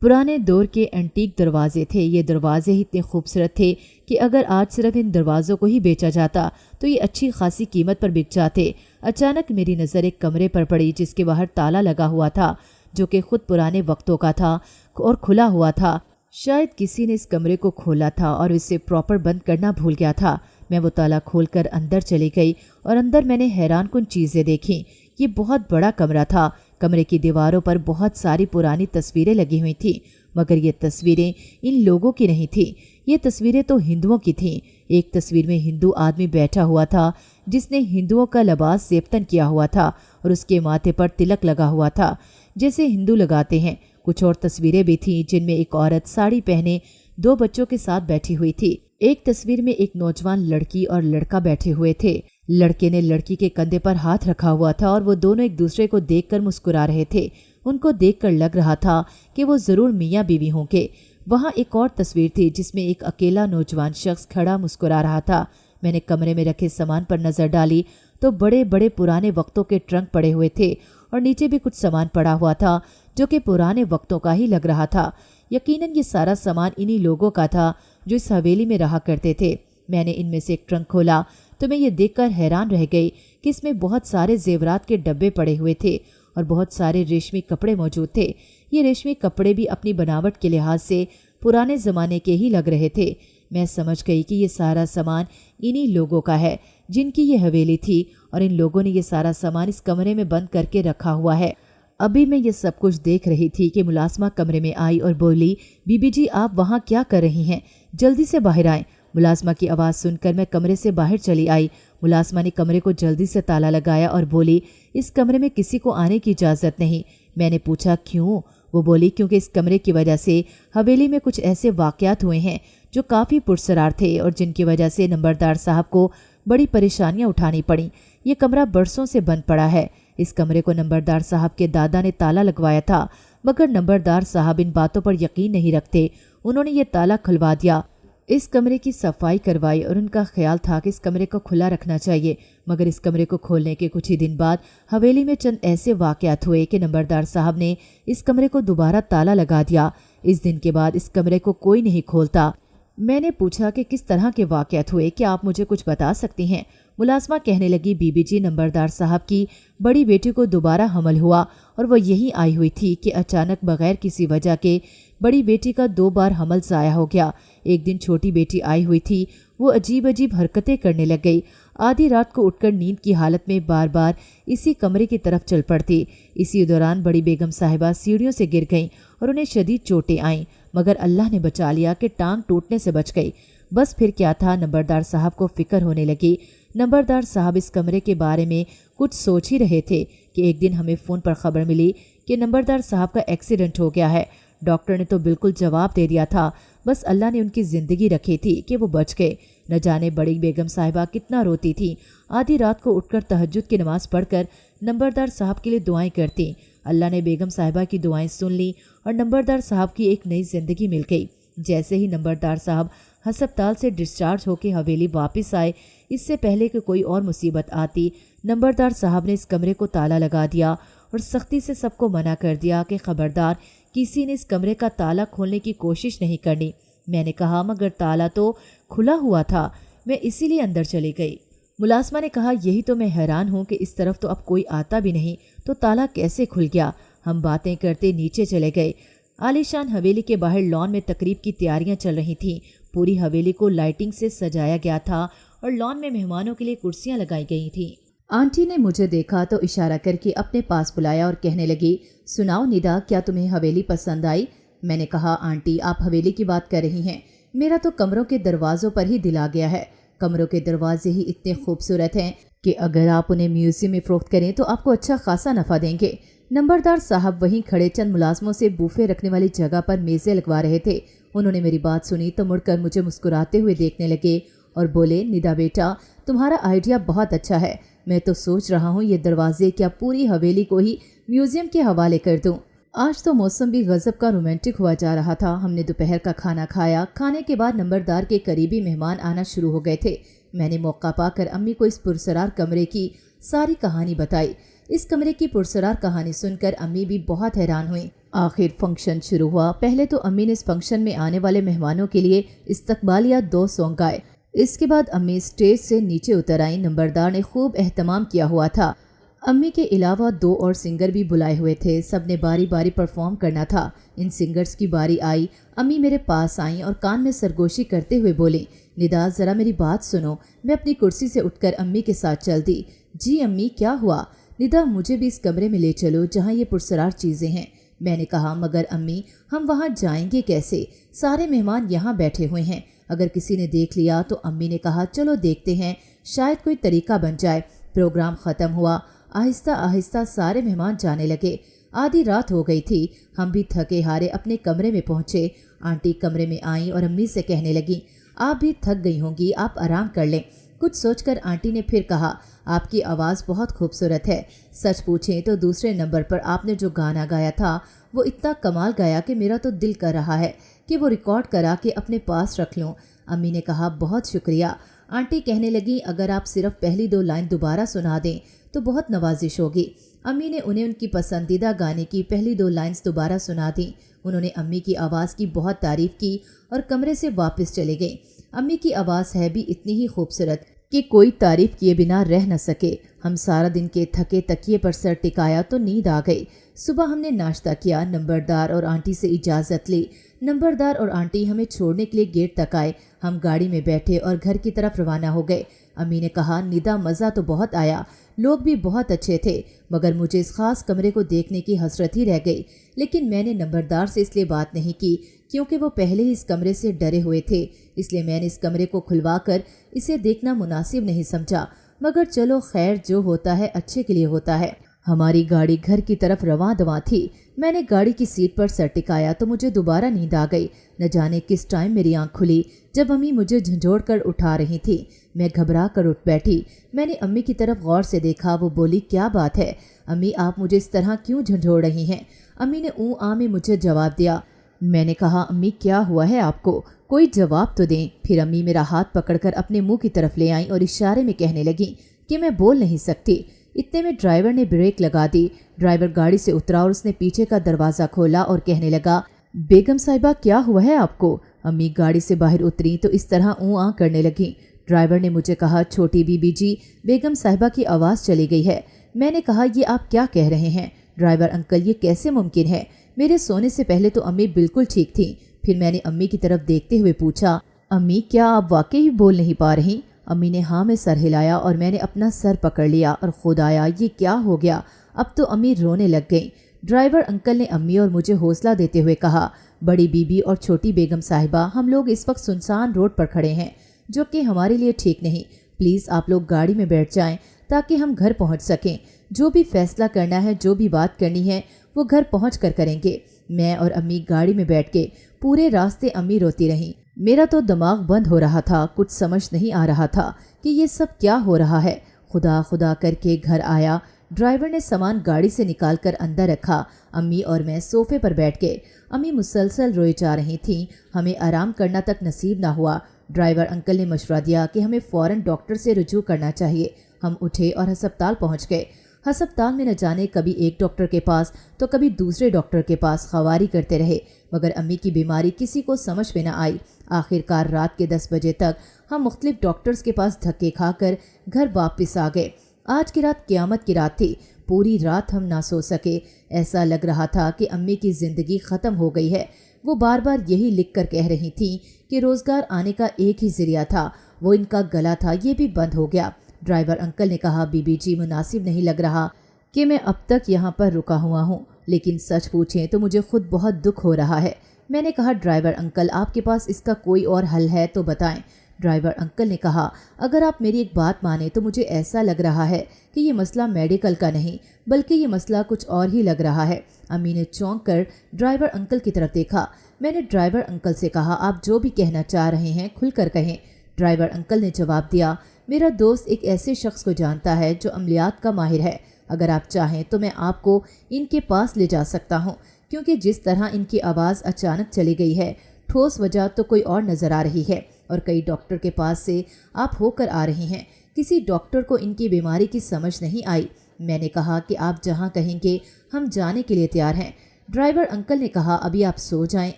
پرانے دور کے اینٹیک دروازے تھے۔ یہ دروازے ہی اتنے خوبصورت تھے کہ اگر آج صرف ان دروازوں کو ہی بیچا جاتا تو یہ اچھی خاصی قیمت پر بک جاتے۔ اچانک میری نظر ایک کمرے پر پڑی جس کے باہر تالا لگا ہوا تھا، جو کہ خود پرانے وقتوں کا تھا اور کھلا ہوا تھا۔ شاید کسی نے اس کمرے کو کھولا تھا اور اسے پراپر بند کرنا بھول گیا تھا۔ میں وہ تالا کھول کر اندر چلی گئی اور اندر میں نے حیران کن چیزیں دیکھیں۔ یہ بہت بڑا کمرہ تھا۔ کمرے کی دیواروں پر بہت ساری پرانی تصویریں لگی ہوئی تھیں، مگر یہ تصویریں ان لوگوں کی نہیں تھیں۔ یہ تصویریں تو ہندوؤں کی تھیں۔ ایک تصویر میں ہندو آدمی بیٹھا ہوا تھا جس نے ہندوؤں کا لباس زیبتن کیا ہوا تھا اور اس کے ماتھے پر تلک لگا ہوا تھا جیسے ہندو لگاتے ہیں۔ کچھ اور تصویریں بھی تھیں جن میں ایک عورت ساڑی پہنے 2 بچوں کے ساتھ بیٹھی ہوئی تھی۔ ایک تصویر میں ایک نوجوان لڑکی اور لڑکا بیٹھے ہوئے تھے۔ لڑکے نے لڑکی کے کندھے پر ہاتھ رکھا ہوا تھا اور وہ دونوں ایک دوسرے کو دیکھ کر مسکرا رہے تھے۔ ان کو دیکھ کر لگ رہا تھا کہ وہ ضرور میاں بیوی ہوں گے۔ وہاں ایک اور تصویر تھی جس میں ایک اکیلا نوجوان شخص کھڑا مسکرا رہا تھا۔ میں نے کمرے میں رکھے سامان پر نظر ڈالی تو بڑے بڑے پرانے وقتوں کے ٹرنک پڑے ہوئے تھے اور نیچے بھی کچھ سامان پڑا ہوا تھا جو کہ پرانے وقتوں کا ہی لگ رہا تھا۔ یقیناً یہ سارا سامان انہی لوگوں کا تھا جو اس حویلی میں رہا کرتے تھے۔ میں نے ان میں سے ایک ٹرنک کھولا تو میں یہ دیکھ کر حیران رہ گئی کہ اس میں بہت سارے زیورات کے ڈبے پڑے ہوئے تھے اور بہت سارے ریشمی کپڑے موجود تھے۔ یہ ریشمی کپڑے بھی اپنی بناوٹ کے لحاظ سے پرانے زمانے کے ہی لگ رہے تھے۔ میں سمجھ گئی کہ یہ سارا سامان انہی لوگوں کا ہے جن کی یہ حویلی تھی اور ان لوگوں نے یہ سارا سامان اس کمرے میں بند کر کے رکھا ہوا ہے۔ ابھی میں یہ سب کچھ دیکھ رہی تھی کہ ملازمہ کمرے میں آئی اور بولی بی بی جی آپ وہاں کیا کر رہی ہیں؟ جلدی سے باہر آئیں۔ ملازمہ کی آواز سن کر میں کمرے سے باہر چلی آئی۔ ملازمہ نے کمرے کو جلدی سے تالا لگایا اور بولی اس کمرے میں کسی کو آنے کی اجازت نہیں۔ میں نے پوچھا کیوں؟ وہ بولی کیونکہ اس کمرے کی وجہ سے حویلی میں کچھ ایسے واقعات ہوئے ہیں جو کافی پرسرار تھے اور جن کی وجہ سے نمبردار صاحب کو بڑی پریشانیاں اٹھانی پڑیں۔ یہ کمرہ برسوں سے بند پڑا ہے۔ اس کمرے کو نمبردار صاحب کے دادا نے تالا لگوایا تھا، مگر نمبردار صاحب ان باتوں پر یقین نہیں رکھتے۔ انہوں نے یہ تالا کھلوا دیا، اس کمرے کی صفائی کروائی اور ان کا خیال تھا کہ اس کمرے کو کھلا رکھنا چاہیے، مگر اس کمرے کو کھولنے کے کچھ ہی دن بعد حویلی میں چند ایسے واقعات ہوئے کہ نمبردار صاحب نے اس کمرے کو دوبارہ تالا لگا دیا۔ اس دن کے بعد اس کمرے کو کوئی نہیں کھولتا۔ میں نے پوچھا کہ کس طرح کے واقعات ہوئے، کیا آپ مجھے کچھ بتا سکتی ہیں؟ ملازمہ کہنے لگی بی بی جی نمبردار صاحب کی بڑی بیٹی کو دوبارہ حمل ہوا اور وہ یہی آئی ہوئی تھی کہ اچانک بغیر کسی وجہ کے بڑی بیٹی کا 2 بار حمل ضائع ہو گیا۔ ایک دن چھوٹی بیٹی آئی ہوئی تھی، وہ عجیب عجیب حرکتیں کرنے لگ گئی۔ آدھی رات کو اٹھ کر نیند کی حالت میں بار بار اسی کمرے کی طرف چل پڑتی۔ اسی دوران بڑی بیگم صاحبہ سیڑھیوں سے گر گئیں اور انہیں شدید چوٹیں آئیں، مگر اللہ نے بچا لیا کہ ٹانگ ٹوٹنے سے بچ گئی۔ بس پھر کیا تھا، نمبردار صاحب کو فکر ہونے لگی۔ نمبردار صاحب اس کمرے کے بارے میں کچھ سوچ ہی رہے تھے کہ ایک دن ہمیں فون پر خبر ملی کہ نمبردار صاحب کا ایکسیڈنٹ ہو گیا ہے۔ ڈاکٹر نے تو بالکل جواب دے دیا تھا، बस अल्लाह ने उनकी ज़िंदगी रखी थी कि वो बच गए। न जाने बड़ी बेगम साहिबा कितना रोती थी। आधी रात को उठकर तहज्जुद की नमाज़ पढ़कर नंबरदार साहब के लिए दुआएं करती। अल्लाह ने बेगम साहिबा की दुआएं सुन ली और नंबरदार साहब की एक नई ज़िंदगी मिल गई। जैसे ही नंबरदार साहब हस्पताल से डिस्चार्ज होकर हवेली वापस आए, इससे पहले कि कोई और मुसीबत आती, नंबरदार साहब ने इस कमरे को ताला लगा दिया और सख्ती से सबको मना कर दिया कि खबरदार किसी ने इस कमरे का ताला खोलने की कोशिश नहीं करनी। मैंने कहा, मगर ताला तो खुला हुआ था, मैं इसीलिए अंदर चली गई। मुलाजमा ने कहा, यही तो मैं हैरान हूँ कि इस तरफ तो अब कोई आता भी नहीं, तो ताला कैसे खुल गया। हम बातें करते नीचे चले गए। आलीशान हवेली के बाहर लॉन में तकरीब की तैयारियां चल रही थीं। पूरी हवेली को लाइटिंग से सजाया गया था और लॉन में मेहमानों के लिए कुर्सियां लगाई गई थीं। आंटी ने मुझे देखा तो इशारा करके अपने पास बुलाया और कहने लगी, सुनाओ निदा, क्या तुम्हें हवेली पसंद आई? मैंने कहा, आंटी आप हवेली की बात कर रही हैं, मेरा तो कमरों के दरवाज़ों पर ही दिल आ गया है। कमरों के दरवाजे ही इतने खूबसूरत हैं कि अगर आप उन्हें म्यूजियम में फ़रोख्त करें तो आपको अच्छा खासा नफ़ा देंगे। नंबरदार साहब वहीं खड़े चंद मुलाजमों से बूफे रखने वाली जगह पर मेज़ें लगवा रहे थे। उन्होंने मेरी बात सुनी तो मुड़कर मुझे मुस्कुराते हुए देखने लगे और बोले, निदा बेटा, तुम्हारा आइडिया बहुत अच्छा है। मैं तो सोच रहा हूँ ये दरवाजे क्या पूरी हवेली को ही म्यूजियम के हवाले कर दूँ। आज तो मौसम भी गजब का रोमांटिक हुआ जा रहा था। हमने दोपहर का खाना खाया। खाने के बाद नंबरदार के करीबी मेहमान आना शुरू हो गए थे। मैंने मौका पाकर अम्मी को इस पुरसरार कमरे की सारी कहानी बताई। इस कमरे की पुरसरार कहानी सुनकर अम्मी भी बहुत हैरान हुई। आखिर फंक्शन शुरू हुआ। पहले तो अम्मी ने इस फंक्शन में आने वाले मेहमानों के लिए इस्तकबालिया 2 सॉन्ग गाए। इसके बाद अम्मी स्टेज से नीचे उतर आई। नंबरदार ने खूब एहतमाम किया हुआ था। अम्मी के अलावा 2 और सिंगर भी बुलाए हुए थे। सब ने बारी बारी परफॉर्म करना था। इन सिंगर्स की बारी आई। अम्मी मेरे पास आई और कान में सरगोशी करते हुए बोली, निदा ज़रा मेरी बात सुनो। मैं अपनी कुर्सी से उठकर अम्मी के साथ चल दी। जी अम्मी, क्या हुआ? निदा, मुझे भी इस कमरे में ले चलो जहाँ ये पुरसरार चीज़ें हैं। मैंने कहा, मगर अम्मी हम वहाँ जाएंगे कैसे? सारे मेहमान यहाँ बैठे हुए हैं, अगर किसी ने देख लिया तो। अम्मी ने कहा, चलो देखते हैं, शायद कोई तरीका बन जाए। प्रोग्राम ख़त्म हुआ। आहिस्ता आहिस्ता सारे मेहमान जाने लगे। आधी रात हो गई थी। हम भी थके हारे अपने कमरे में पहुँचे। आंटी कमरे में आई और अम्मी से कहने लगी, आप भी थक गई होंगी, आप आराम कर लें। कुछ सोचकर आंटी ने फिर कहा, आपकी आवाज़ बहुत खूबसूरत है। सच पूछें तो दूसरे नंबर पर आपने जो गाना गाया था वो इतना कमाल गाया कि मेरा तो दिल कर रहा है कि वो रिकॉर्ड करा के अपने पास रख लूँ। अम्मी ने कहा, बहुत शुक्रिया। आंटी कहने लगी, अगर आप सिर्फ पहली 2 लाइन दोबारा सुना दें तो बहुत नवाजिश होगी। अम्मी ने उन्हें उनकी पसंदीदा गाने की पहली 2 लाइन्स दोबारा सुना दी। उन्होंने अम्मी की आवाज़ की बहुत तारीफ़ की और कमरे से वापस चले गए। अम्मी की आवाज़ है भी इतनी ही खूबसूरत कि कोई तारीफ़ किए बिना रह न सके। हम सारा दिन के थके तकिए पर सर टिकाया तो नींद आ गई। सुबह हमने नाश्ता किया। नंबरदार और आंटी से इजाज़त ली। नंबरदार और आंटी हमें छोड़ने के लिए गेट तक आए। हम गाड़ी में बैठे और घर की तरफ रवाना हो गए। अम्मी ने कहा, निदा मज़ा तो बहुत आया, लोग भी बहुत अच्छे थे, मगर मुझे इस खास कमरे को देखने की हसरत ही रह गई। लेकिन मैंने नंबरदार से इसलिए बात नहीं की क्योंकि वो पहले ही इस कमरे से डरे हुए थे, इसलिए मैंने इस कमरे को खुलवा कर इसे देखना मुनासिब नहीं समझा। मगर चलो खैर, जो होता है अच्छे के लिए होता है। हमारी गाड़ी घर की तरफ रवां दवां थी। मैंने गाड़ी की सीट पर सर टिकाया तो मुझे दोबारा नींद आ गई। न जाने किस टाइम मेरी आंख खुली जब अम्मी मुझे झंझोड़ कर उठा रही थी। मैं घबरा कर उठ बैठी। मैंने अम्मी की तरफ गौर से देखा। वो बोली, क्या बात है अम्मी, आप मुझे इस तरह क्यों झंझोड़ रही हैं? अम्मी ने ऊँ आ में मुझे जवाब दिया। मैंने कहा, अम्मी क्या हुआ है आपको? कोई जवाब तो दें। फिर अम्मी मेरा हाथ पकड़कर अपने मुंह की तरफ ले आई और इशारे में कहने लगी कि मैं बोल नहीं सकती। इतने में ड्राइवर ने ब्रेक लगा दी। ड्राइवर गाड़ी से उतरा और उसने पीछे का दरवाज़ा खोला और कहने लगा, बेगम साहिबा क्या हुआ है आपको? अम्मी गाड़ी से बाहर उतरी तो इस तरह ऊँ आ करने लगी। ड्राइवर ने मुझे कहा, छोटी बीबी जी, बेगम साहिबा की आवाज़ चली गई है। मैंने कहा, ये आप क्या कह रहे हैं? ड्राइवर अंकल, ये कैसे मुमकिन है? मेरे सोने से पहले तो अम्मी बिल्कुल ठीक थी। फिर मैंने अम्मी की तरफ देखते हुए पूछा, अम्मी क्या आप वाकई बोल नहीं पा रही? अम्मी ने हाँ में सर हिलाया और मैंने अपना सर पकड़ लिया और खुदाया ये क्या हो गया? अब तो अम्मी रोने लग गई। ड्राइवर अंकल ने अम्मी और मुझे हौसला देते हुए कहा, बड़ी बीबी और छोटी बेगम साहिबा, हम लोग इस वक्त सुनसान रोड पर खड़े हैं, जो कि हमारे लिए ठीक नहीं। प्लीज़ आप लोग गाड़ी में बैठ जाएं ताकि हम घर पहुंच सकें। जो भी फैसला करना है, जो भी बात करनी है, वो घर पहुंच कर करेंगे। मैं और अम्मी गाड़ी में बैठ के पूरे रास्ते अम्मी रोती रहीं। मेरा तो दिमाग बंद हो रहा था, कुछ समझ नहीं आ रहा था कि ये सब क्या हो रहा है। खुदा खुदा करके घर आया। ड्राइवर ने सामान गाड़ी से निकालकर अंदर रखा। अम्मी और मैं सोफे पर बैठ गए। अम्मी मुसलसल रोए जा रही थीं। हमें आराम करना तक नसीब ना हुआ। ड्राइवर अंकल ने मशवरा दिया कि हमें फ़ौरन डॉक्टर से रुजू करना चाहिए। हम उठे और अस्पताल पहुंच गए। अस्पताल में न जाने कभी एक डॉक्टर के पास तो कभी दूसरे डॉक्टर के पास खवारी करते रहे, मगर अम्मी की बीमारी किसी को समझ में न आई। आखिरकार रात के 10 बजे तक हम मुख्तलिफ डॉक्टर्स के पास धक्के खाकर घर वापस आ गए। आज की रात क़यामत की रात थी। पूरी रात हम ना सो सके। ऐसा लग रहा था कि अम्मी की ज़िंदगी ख़त्म हो गई है। वो बार बार यही लिख कर कह रही थी कि रोज़गार आने का एक ही ज़रिया था, वो इनका गला था, ये भी बंद हो गया। ड्राइवर अंकल ने कहा, बीबी जी, मुनासिब नहीं लग रहा कि मैं अब तक यहाँ पर रुका हुआ हूँ, लेकिन सच पूछें तो मुझे खुद बहुत दुख हो रहा है। मैंने कहा, ड्राइवर अंकल, आपके पास इसका कोई और हल है तो बताएं। ड्राइवर अंकल ने कहा, अगर आप मेरी एक बात माने तो मुझे ऐसा लग रहा है कि ये मसला मेडिकल का नहीं बल्कि ये मसला कुछ और ही लग रहा है। अम्मी ने चौंक कर ड्राइवर अंकल की तरफ देखा। मैंने ड्राइवर अंकल से कहा, आप जो भी कहना चाह रहे हैं खुलकर कहें। ड्राइवर अंकल ने जवाब दिया, मेरा दोस्त एक ऐसे शख्स को जानता है जो अमलियात का माहिर है। अगर आप चाहें तो मैं आपको इनके पास ले जा सकता हूँ, क्योंकि जिस तरह इनकी आवाज़ अचानक चली गई है, ठोस वजह तो कोई और नज़र आ रही है और कई डॉक्टर के पास से आप होकर आ रही हैं। किसी डॉक्टर को इनकी बीमारी की समझ नहीं आई। मैंने कहा कि आप जहाँ कहेंगे हम जाने के लिए तैयार हैं। ड्राइवर अंकल ने कहा, अभी आप सो जाएं,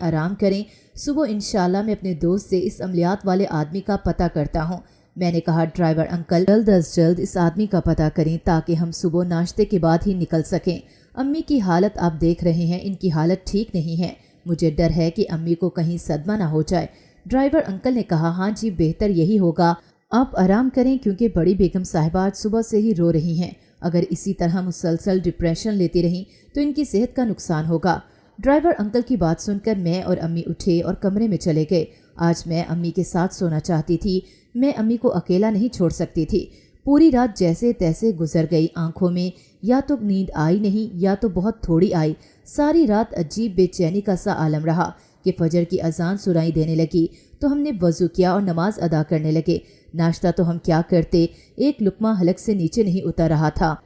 आराम करें, सुबह इंशाल्लाह मैं अपने दोस्त से इस अमलियात वाले आदमी का पता करता हूँ। मैंने कहा, ड्राइवर अंकल, जल्द अज जल्द इस आदमी का पता करें ताकि हम सुबह नाश्ते के बाद ही निकल सकें। अम्मी की हालत आप देख रहे हैं, इनकी हालत ठीक नहीं है। मुझे डर है कि अम्मी को कहीं सदमा ना हो जाए। ड्राइवर अंकल ने कहा, हाँ जी, बेहतर यही होगा, आप आराम करें, क्योंकि बड़ी बेगम साहिबा आज सुबह से ही रो रही हैं। अगर इसी तरह मुसलसल डिप्रेशन लेती रहीं तो इनकी सेहत का नुकसान होगा। ड्राइवर अंकल की बात सुनकर मैं और अम्मी उठे और कमरे में चले गए। आज मैं अम्मी के साथ सोना चाहती थी। मैं अम्मी को अकेला नहीं छोड़ सकती थी। पूरी रात जैसे तैसे गुजर गई। आंखों में या तो नींद आई नहीं या तो बहुत थोड़ी आई। सारी रात अजीब बेचैनी का सा आलम रहा कि फजर की अजान सुनाई देने लगी तो हमने वज़ू किया और नमाज अदा करने लगे। नाश्ता तो हम क्या करते, एक लुकमा हलक से नीचे नहीं उतर रहा था।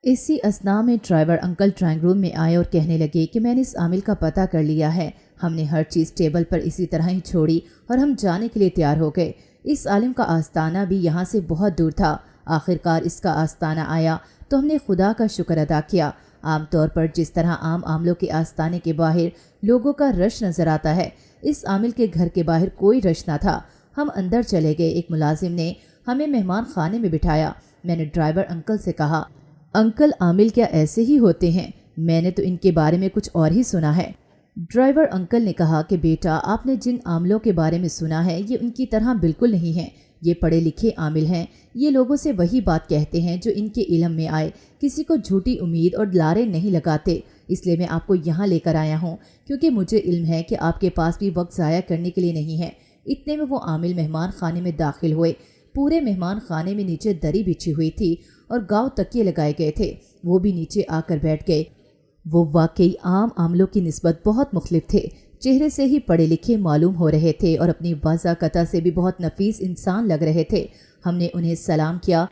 इसी असना में ड्राइवर अंकल ड्राइंग रूम में आए और कहने लगे कि मैंने इस आमिल का पता कर लिया है। हमने हर चीज़ टेबल पर इसी तरह ही छोड़ी और हम जाने के लिए तैयार हो गए। इस आलिम का आस्ताना भी यहाँ से बहुत दूर था। आखिरकार इसका आस्ताना आया तो हमने खुदा का शुक्र अदा किया। आमतौर पर जिस तरह आम आमलों के आस्ताने के बाहर लोगों का रश नज़र आता है, इस आमिल के घर के बाहर कोई रश ना था। हम अंदर चले गए। एक मुलाजिम ने हमें मेहमान खाने में बिठाया। मैंने ड्राइवर अंकल से कहा, अंकल, आमिल क्या ऐसे ही होते हैं? मैंने तो इनके बारे में कुछ और ही सुना है। ड्राइवर अंकल ने कहा कि बेटा, आपने जिन आमिलों के बारे में सुना है ये उनकी तरह बिल्कुल नहीं हैं। ये पढ़े लिखे आमिल हैं। ये लोगों से वही बात कहते हैं जो इनके इल्म में आए। किसी को झूठी उम्मीद और लारे नहीं लगाते। इसलिए मैं आपको यहाँ लेकर आया हूँ क्योंकि मुझे इल्म है कि आपके पास भी वक्त ज़ाया करने के लिए नहीं है। इतने में वो आमिल मेहमान खाने में दाखिल हुए। पूरे मेहमान खाने में नीचे दरी बिछी हुई थी और गाँव तकिए लगाए गए थे। वो भी नीचे आकर बैठ गए। वो वाकई आम आमलों की निस्बत बहुत मुख्तलिफ थे। चेहरे से ही पढ़े लिखे मालूम हो रहे थे और अपनी वज़ाकता से भी बहुत नफीस इंसान लग रहे थे। हमने उन्हें सलाम किया।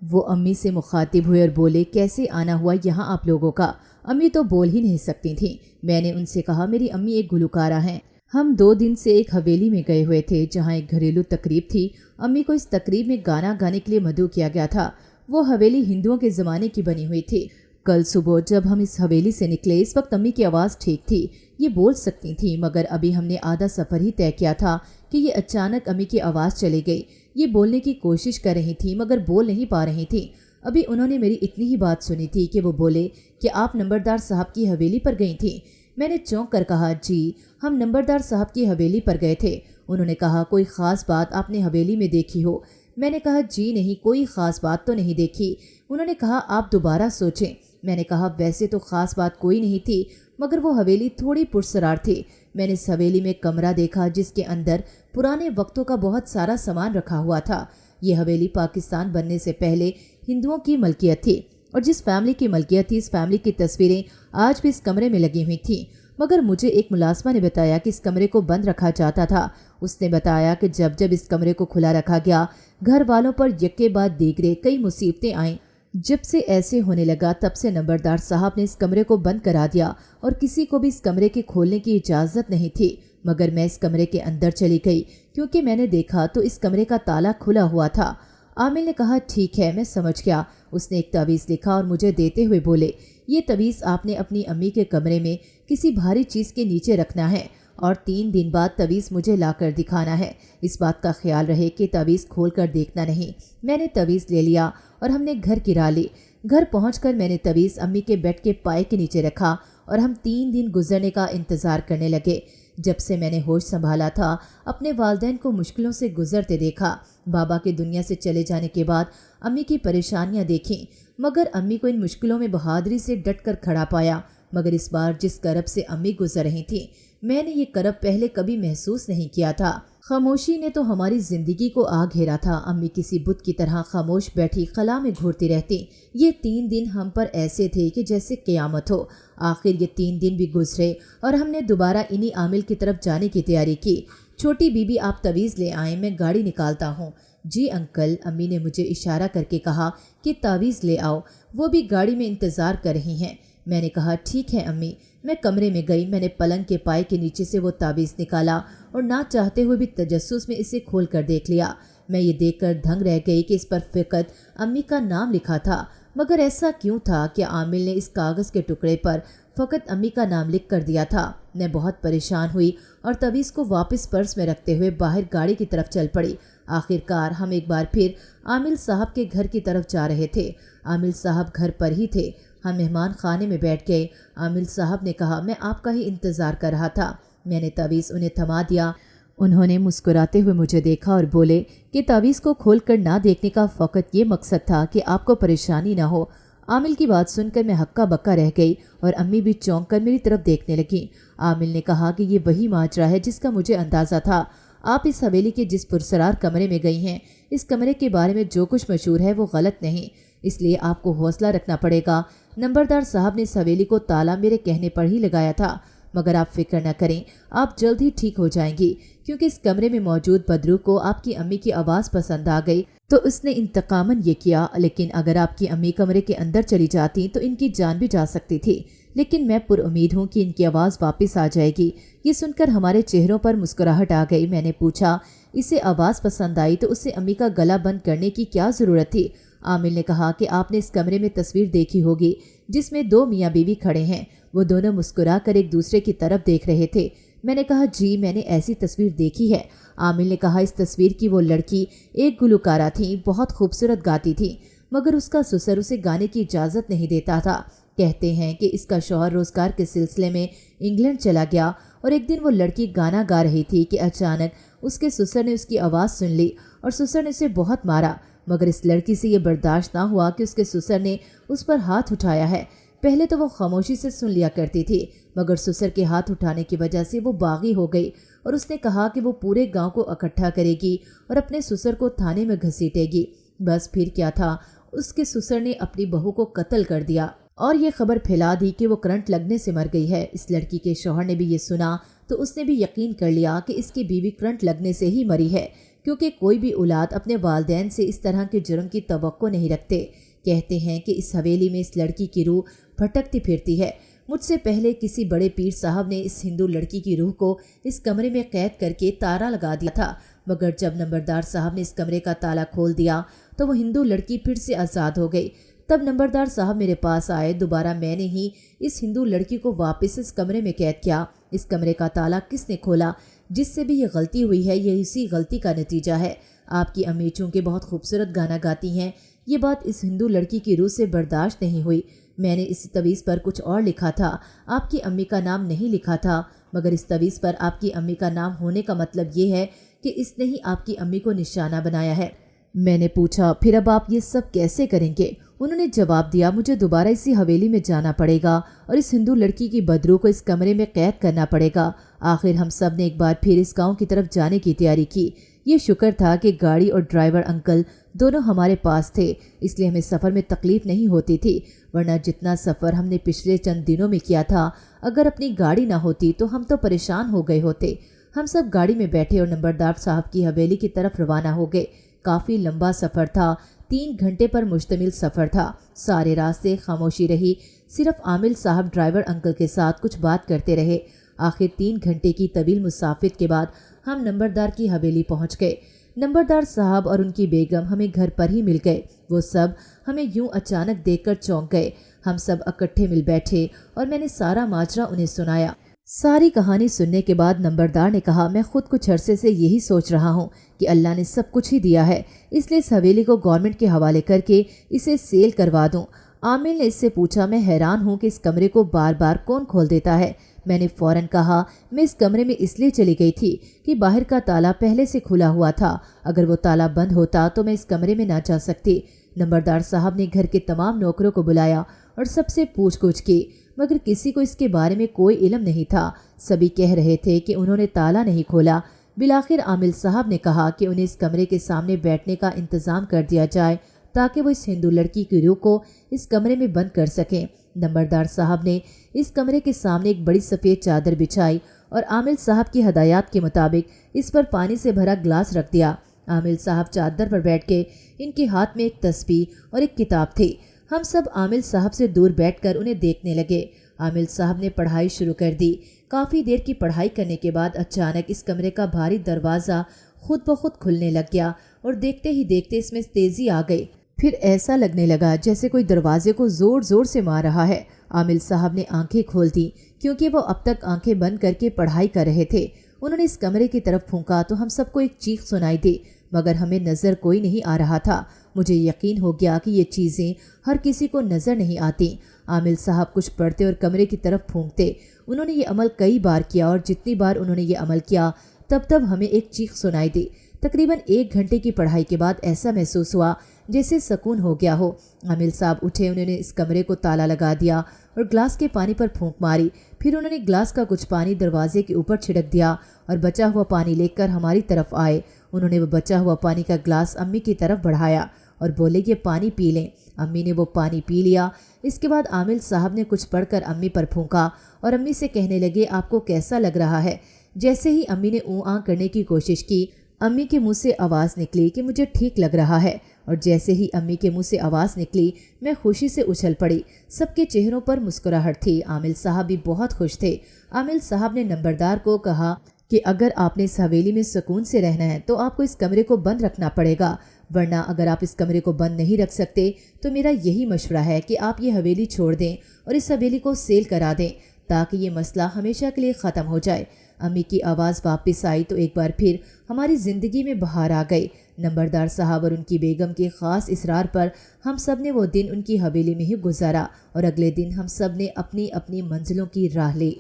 वो अम्मी से मुखातिब हुए और बोले, कैसे आना हुआ यहाँ आप लोगों का? अम्मी तो बोल ही नहीं सकती थी। मैंने उनसे कहा, मेरी अम्मी एक गुलकारा हैं। हम 2 दिन से एक हवेली में गए हुए थे जहाँ एक घरेलू तकरीब थी। अम्मी को इस तकरीब में गाना गाने के लिए मदऊ किया गया था। वो हवेली हिंदुओं के ज़माने की बनी हुई थी। कल सुबह जब हम इस हवेली से निकले, इस वक्त अम्मी की आवाज़ ठीक थी, ये बोल सकती थी, मगर अभी हमने आधा सफ़र ही तय किया था कि ये अचानक अम्मी की आवाज़ चली गई। ये बोलने की कोशिश कर रही थी मगर बोल नहीं पा रही थी। अभी उन्होंने मेरी इतनी ही बात सुनी थी कि वो बोले कि आप नंबरदार साहब की हवेली पर गई थी। मैंने चौंक कर कहा, जी, हम नंबरदार साहब की हवेली पर गए थे। उन्होंने कहा, कोई ख़ास बात आपने हवेली में देखी हो? मैंने कहा, जी नहीं, कोई ख़ास बात तो नहीं देखी। उन्होंने कहा, आप दोबारा सोचें। मैंने कहा, वैसे तो ख़ास बात कोई नहीं थी, मगर वो हवेली थोड़ी पुरसरार थी। मैंने इस हवेली में कमरा देखा जिसके अंदर पुराने वक्तों का बहुत सारा सामान रखा हुआ था। ये हवेली पाकिस्तान बनने से पहले हिंदुओं की मलकियत थी और जिस फैमिली की मलकियत थी, इस फैमिली की तस्वीरें आज भी इस कमरे में लगी हुई थीं। मगर मुझे एक मुलाजमा ने बताया कि इस कमरे को बंद रखा जाता था। उसने बताया कि जब जब इस कमरे को खुला रखा गया, घर वालों पर यक्के बाद दीगरे कई मुसीबतें आईं। जब से ऐसे होने लगा तब से नंबरदार साहब ने इस कमरे को बंद करा दिया और किसी को भी इस कमरे के खोलने की इजाज़त नहीं थी। मगर मैं इस कमरे के अंदर चली गई क्योंकि मैंने देखा तो इस कमरे का ताला खुला हुआ था। आमिल ने कहा, ठीक है, मैं समझ गया। उसने एक तावीज़ लिखा और मुझे देते हुए बोले, ये तावीज़ आपने अपनी अम्मी के कमरे में किसी भारी चीज़ के नीचे रखना है और 3 दिन बाद तावीज़ मुझे लाकर दिखाना है। इस बात का ख्याल रहे कि तावीज़ खोल कर देखना नहीं। मैंने तावीज़ ले लिया और हमने घर गिरा ली। घर पहुंचकर मैंने तावीज़ अम्मी के बेड के पाए के नीचे रखा और हम 3 दिन गुजरने का इंतज़ार करने लगे। जब से मैंने होश संभाला था, अपने वालिदैन को मुश्किलों से गुजरते देखा। बाबा के दुनिया से चले जाने के बाद अम्मी की परेशानियां देखीं, मगर अम्मी को इन मुश्किलों में बहादुरी से डटकर खड़ा पाया। मगर इस बार जिस करब से अम्मी गुजर रही थी, मैंने ये करब पहले कभी महसूस नहीं किया था। खामोशी ने तो हमारी जिंदगी को आ घेरा था। अम्मी किसी बुत की तरह खामोश बैठी खला में घूरती रहती। ये 3 दिन हम पर ऐसे थे कि जैसे क़यामत हो। आखिर ये 3 दिन भी गुजरे और हमने दोबारा इन्हीं आमिल की तरफ जाने की तैयारी की। छोटी बीबी, आप तावीज़ ले आएं, मैं गाड़ी निकालता हूँ। जी अंकल, अम्मी ने मुझे इशारा करके कहा कि तावीज़ ले आओ, वो भी गाड़ी में इंतज़ार कर रही हैं। मैंने कहा, ठीक है अम्मी। मैं कमरे में गई। मैंने पलंग के पाए के नीचे से वो तावीज़ निकाला और ना चाहते हुए भी तजस्सुस में इसे खोल कर देख लिया। मैं ये देखकर दंग रह गई कि इस पर फ़कत अम्मी का नाम लिखा था। मगर ऐसा क्यों था कि आमिल ने इस कागज़ के टुकड़े पर फ़कत अम्मी का नाम लिख कर दिया था। मैं बहुत परेशान हुई और तावीज़ को वापस पर्स में रखते हुए बाहर गाड़ी की तरफ चल पड़ी। आखिरकार हम एक बार फिर आमिल साहब के घर की तरफ जा रहे थे। आमिल साहब घर पर ही थे। हम मेहमान खाने में बैठ गए। आमिल साहब ने कहा, मैं आपका ही इंतज़ार कर रहा था। मैंने तावीज़ उन्हें थमा दिया। उन्होंने मुस्कुराते हुए मुझे देखा और बोले कि तावीज़ को खोलकर ना देखने का फ़कत ये मकसद था कि आपको परेशानी ना हो। आमिल की बात सुनकर मैं हक्का बक्का रह गई और अम्मी भी चौंक कर मेरी तरफ देखने लगी। आमिल ने कहा कि ये वही माजरा है जिसका मुझे अंदाज़ा था। आप इस हवेली के जिस पुरसरार कमरे में गई हैं, इस कमरे के बारे में जो कुछ मशहूर है वो गलत नहीं, इसलिए आपको हौसला रखना पड़ेगा। नंबरदार साहब ने इस हवेली को ताला मेरे कहने पर ही लगाया था। मगर आप फिक्र न करें, आप जल्द ही ठीक हो जाएंगी, क्योंकि इस कमरे में मौजूद बदरू को आपकी अम्मी की आवाज़ पसंद आ गई तो उसने इंतकामन ये किया। लेकिन अगर आपकी अम्मी कमरे के अंदर चली जाती तो इनकी जान भी जा सकती थी। लेकिन मैं पुरउम्मीद हूँ कि इनकी आवाज़ वापस आ जाएगी। ये सुनकर हमारे चेहरों पर मुस्कुराहट आ गई। मैंने पूछा, इसे आवाज़ पसंद आई तो उसे अम्मी का गला बंद करने की क्या ज़रूरत थी? आमिल ने कहा कि आपने इस कमरे में तस्वीर देखी होगी जिसमें 2 मियाँ बीवी खड़े हैं। वो दोनों मुस्कुरा कर एक दूसरे की तरफ देख रहे थे। मैंने कहा, जी मैंने ऐसी तस्वीर देखी है। आमिल ने कहा, इस तस्वीर की वो लड़की एक गुलकारा थी, बहुत खूबसूरत गाती थी, मगर उसका ससुर उसे गाने की इजाज़त नहीं देता था। कहते हैं कि इसका शौहर रोज़गार के सिलसिले में इंग्लैंड चला गया और एक दिन वो लड़की गाना गा रही थी कि अचानक उसके ससुर ने उसकी आवाज़ सुन ली और ससुर ने उसे बहुत मारा। मगर इस लड़की से ये बर्दाश्त ना हुआ कि उसके ससुर ने उस पर हाथ उठाया है। पहले तो वो खामोशी से सुन लिया करती थी, मगर ससुर के हाथ उठाने की वजह से वो बागी हो गई और उसने कहा कि वो पूरे गांव को इकट्ठा करेगी और अपने ससुर को थाने में घसीटेगी। बस फिर क्या था, उसके ससुर ने अपनी बहू को कत्ल कर दिया और ये खबर फैला दी कि वो करंट लगने से मर गई है। इस लड़की के शौहर ने भी ये सुना तो उसने भी यकीन कर लिया कि इसकी बीवी करंट लगने से ही मरी है, क्योंकि कोई भी औलाद अपने वालिदैन से इस तरह के जुर्म की तवक्को नहीं रखते। कहते हैं कि इस हवेली में इस लड़की की रूह भटकती फिरती है। मुझसे पहले किसी बड़े पीर साहब ने इस हिंदू लड़की की रूह को इस कमरे में कैद करके ताला लगा दिया था, मगर जब नंबरदार साहब ने इस कमरे का ताला खोल दिया तो वो हिंदू लड़की फिर से आज़ाद हो गई। तब नंबरदार साहब मेरे पास आए। दोबारा मैंने ही इस हिंदू लड़की को वापस इस कमरे में कैद किया। इस कमरे का ताला किसने खोला, जिससे भी ये गलती हुई है, ये इसी गलती का नतीजा है। आपकी अम्मी चूँकि बहुत खूबसूरत गाना गाती हैं, ये बात इस हिंदू लड़की की रूह से बर्दाश्त नहीं हुई। मैंने इस तवीज़ पर कुछ और लिखा था, आपकी अम्मी का नाम नहीं लिखा था, मगर इस तवीज़ पर आपकी अम्मी का नाम होने का मतलब ये है कि इसने ही आपकी अम्मी को निशाना बनाया है। मैंने पूछा, फिर अब आप ये सब कैसे करेंगे? उन्होंने जवाब दिया, मुझे दोबारा इसी हवेली में जाना पड़ेगा और इस हिंदू लड़की की बदरू को इस कमरे में कैद करना पड़ेगा। आखिर हम सब ने एक बार फिर इस गांव की तरफ जाने की तैयारी की। یہ شکر تھا کہ گاڑی اور ڈرائیور انکل دونوں ہمارے پاس تھے، اس لیے ہمیں سفر میں تکلیف نہیں ہوتی تھی، ورنہ جتنا سفر ہم نے پچھلے چند دنوں میں کیا تھا، اگر اپنی گاڑی نہ ہوتی تو ہم تو پریشان ہو گئے ہوتے۔ ہم سب گاڑی میں بیٹھے اور نمبردار صاحب کی حویلی کی طرف روانہ ہو گئے۔ کافی لمبا سفر تھا، 3 گھنٹے پر مشتمل سفر تھا۔ سارے راستے خاموشی رہی، صرف عامل صاحب ڈرائیور انکل کے ساتھ کچھ بات کرتے رہے۔ آخر 3 گھنٹے کی طویل مسافت کے بعد ہم نمبردار کی حویلی پہنچ گئے۔ نمبردار صاحب اور ان کی بیگم ہمیں گھر پر ہی مل گئے۔ وہ سب ہمیں یوں اچانک دیکھ کر چونک گئے۔ ہم سب اکٹھے مل بیٹھے اور میں نے سارا ماجرا انہیں سنایا۔ ساری کہانی سننے کے بعد نمبردار نے کہا، میں خود کچھ عرصے سے یہی سوچ رہا ہوں کہ اللہ نے سب کچھ ہی دیا ہے، اس لیے اس حویلی کو گورنمنٹ کے حوالے کر کے اسے سیل کروا دوں۔ عامل نے اس سے پوچھا، میں حیران ہوں کہ اس کمرے کو بار بار کون کھول دیتا ہے؟ میں نے فوراً کہا، میں اس کمرے میں اس لیے چلی گئی تھی کہ باہر کا تالا پہلے سے کھلا ہوا تھا، اگر وہ تالا بند ہوتا تو میں اس کمرے میں نہ جا سکتی۔ نمبردار صاحب نے گھر کے تمام نوکروں کو بلایا اور سب سے پوچھ گچھ کی، مگر کسی کو اس کے بارے میں کوئی علم نہیں تھا۔ سبھی کہہ رہے تھے کہ انہوں نے تالا نہیں کھولا۔ بالآخر عامل صاحب نے کہا کہ انہیں اس کمرے کے سامنے بیٹھنے کا انتظام کر دیا جائے تاکہ وہ اس ہندو لڑکی کی روح کو اس کمرے میں بند کر سکیں۔ نمبردار صاحب نے اس کمرے کے سامنے ایک بڑی سفید چادر بچھائی اور عامل صاحب کی ہدایات کے مطابق اس پر پانی سے بھرا گلاس رکھ دیا۔ عامل صاحب چادر پر بیٹھ کے، ان کے ہاتھ میں ایک تسبیح اور ایک کتاب تھی۔ ہم سب عامل صاحب سے دور بیٹھ کر انہیں دیکھنے لگے۔ عامل صاحب نے پڑھائی شروع کر دی۔ کافی دیر کی پڑھائی کرنے کے بعد اچانک اس کمرے کا بھاری دروازہ خود بخود کھلنے لگ گیا اور دیکھتے ہی دیکھتے اس میں تیزی آ گئی۔ پھر ایسا لگنے لگا جیسے کوئی دروازے کو زور زور سے مار رہا ہے۔ عامل صاحب نے آنکھیں کھول دی کیونکہ وہ اب تک آنکھیں بند کر کے پڑھائی کر رہے تھے۔ انہوں نے اس کمرے کی طرف پھونکا تو ہم سب کو ایک چیخ سنائی دی، مگر ہمیں نظر کوئی نہیں آ رہا تھا۔ مجھے یقین ہو گیا کہ یہ چیزیں ہر کسی کو نظر نہیں آتی۔ عامل صاحب کچھ پڑھتے اور کمرے کی طرف پھونکتے۔ انہوں نے یہ عمل کئی بار کیا اور جتنی بار انہوں نے یہ عمل کیا تب ہمیں ایک چیخ سنائی دی۔ تقریباً 1 گھنٹے کی پڑھائی کے بعد ایسا محسوس ہوا جیسے سکون ہو گیا ہو۔ عامل صاحب اٹھے، انہوں نے اس کمرے کو تالا لگا دیا اور گلاس کے پانی پر پھونک ماری۔ پھر انہوں نے گلاس کا کچھ پانی دروازے کے اوپر چھڑک دیا اور بچا ہوا پانی لے کر ہماری طرف آئے۔ انہوں نے وہ بچا ہوا پانی کا گلاس امی کی طرف بڑھایا اور بولے، یہ پانی پی لیں۔ امی نے وہ پانی پی لیا۔ اس کے بعد عامل صاحب نے کچھ پڑھ کر امی پر پھونکا اور امی سے کہنے لگے، آپ کو کیسا لگ رہا ہے؟ جیسے ہی امی نے اوں آں کرنے کی کوشش کی، امی کے منہ سے آواز نکلی کہ مجھے ٹھیک لگ رہا ہے، اور جیسے ہی امی کے منہ سے آواز نکلی میں خوشی سے اچھل پڑی۔ سب کے چہروں پر مسکراہٹ تھی۔ عامل صاحب بھی بہت خوش تھے۔ عامل صاحب نے نمبردار کو کہا کہ اگر آپ نے اس حویلی میں سکون سے رہنا ہے تو آپ کو اس کمرے کو بند رکھنا پڑے گا، ورنہ اگر آپ اس کمرے کو بند نہیں رکھ سکتے تو میرا یہی مشورہ ہے کہ آپ یہ حویلی چھوڑ دیں اور اس حویلی کو سیل کرا دیں تاکہ یہ مسئلہ ہمیشہ کے لیے ختم ہو جائے۔ امی کی آواز واپس آئی تو ایک بار پھر ہماری زندگی میں بہار آ گئی۔ نمبردار صاحب اور ان کی بیگم کے خاص اصرار پر ہم سب نے وہ دن ان کی حویلی میں ہی گزارا اور اگلے دن ہم سب نے اپنی اپنی منزلوں کی راہ لی۔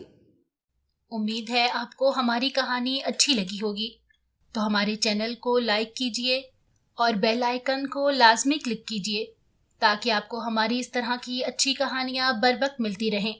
امید ہے آپ کو ہماری کہانی اچھی لگی ہوگی، تو ہمارے چینل کو لائک کیجئے اور بیل آئیکن کو لازمی کلک کیجئے تاکہ آپ کو ہماری اس طرح کی اچھی کہانیاں بر وقت ملتی رہیں۔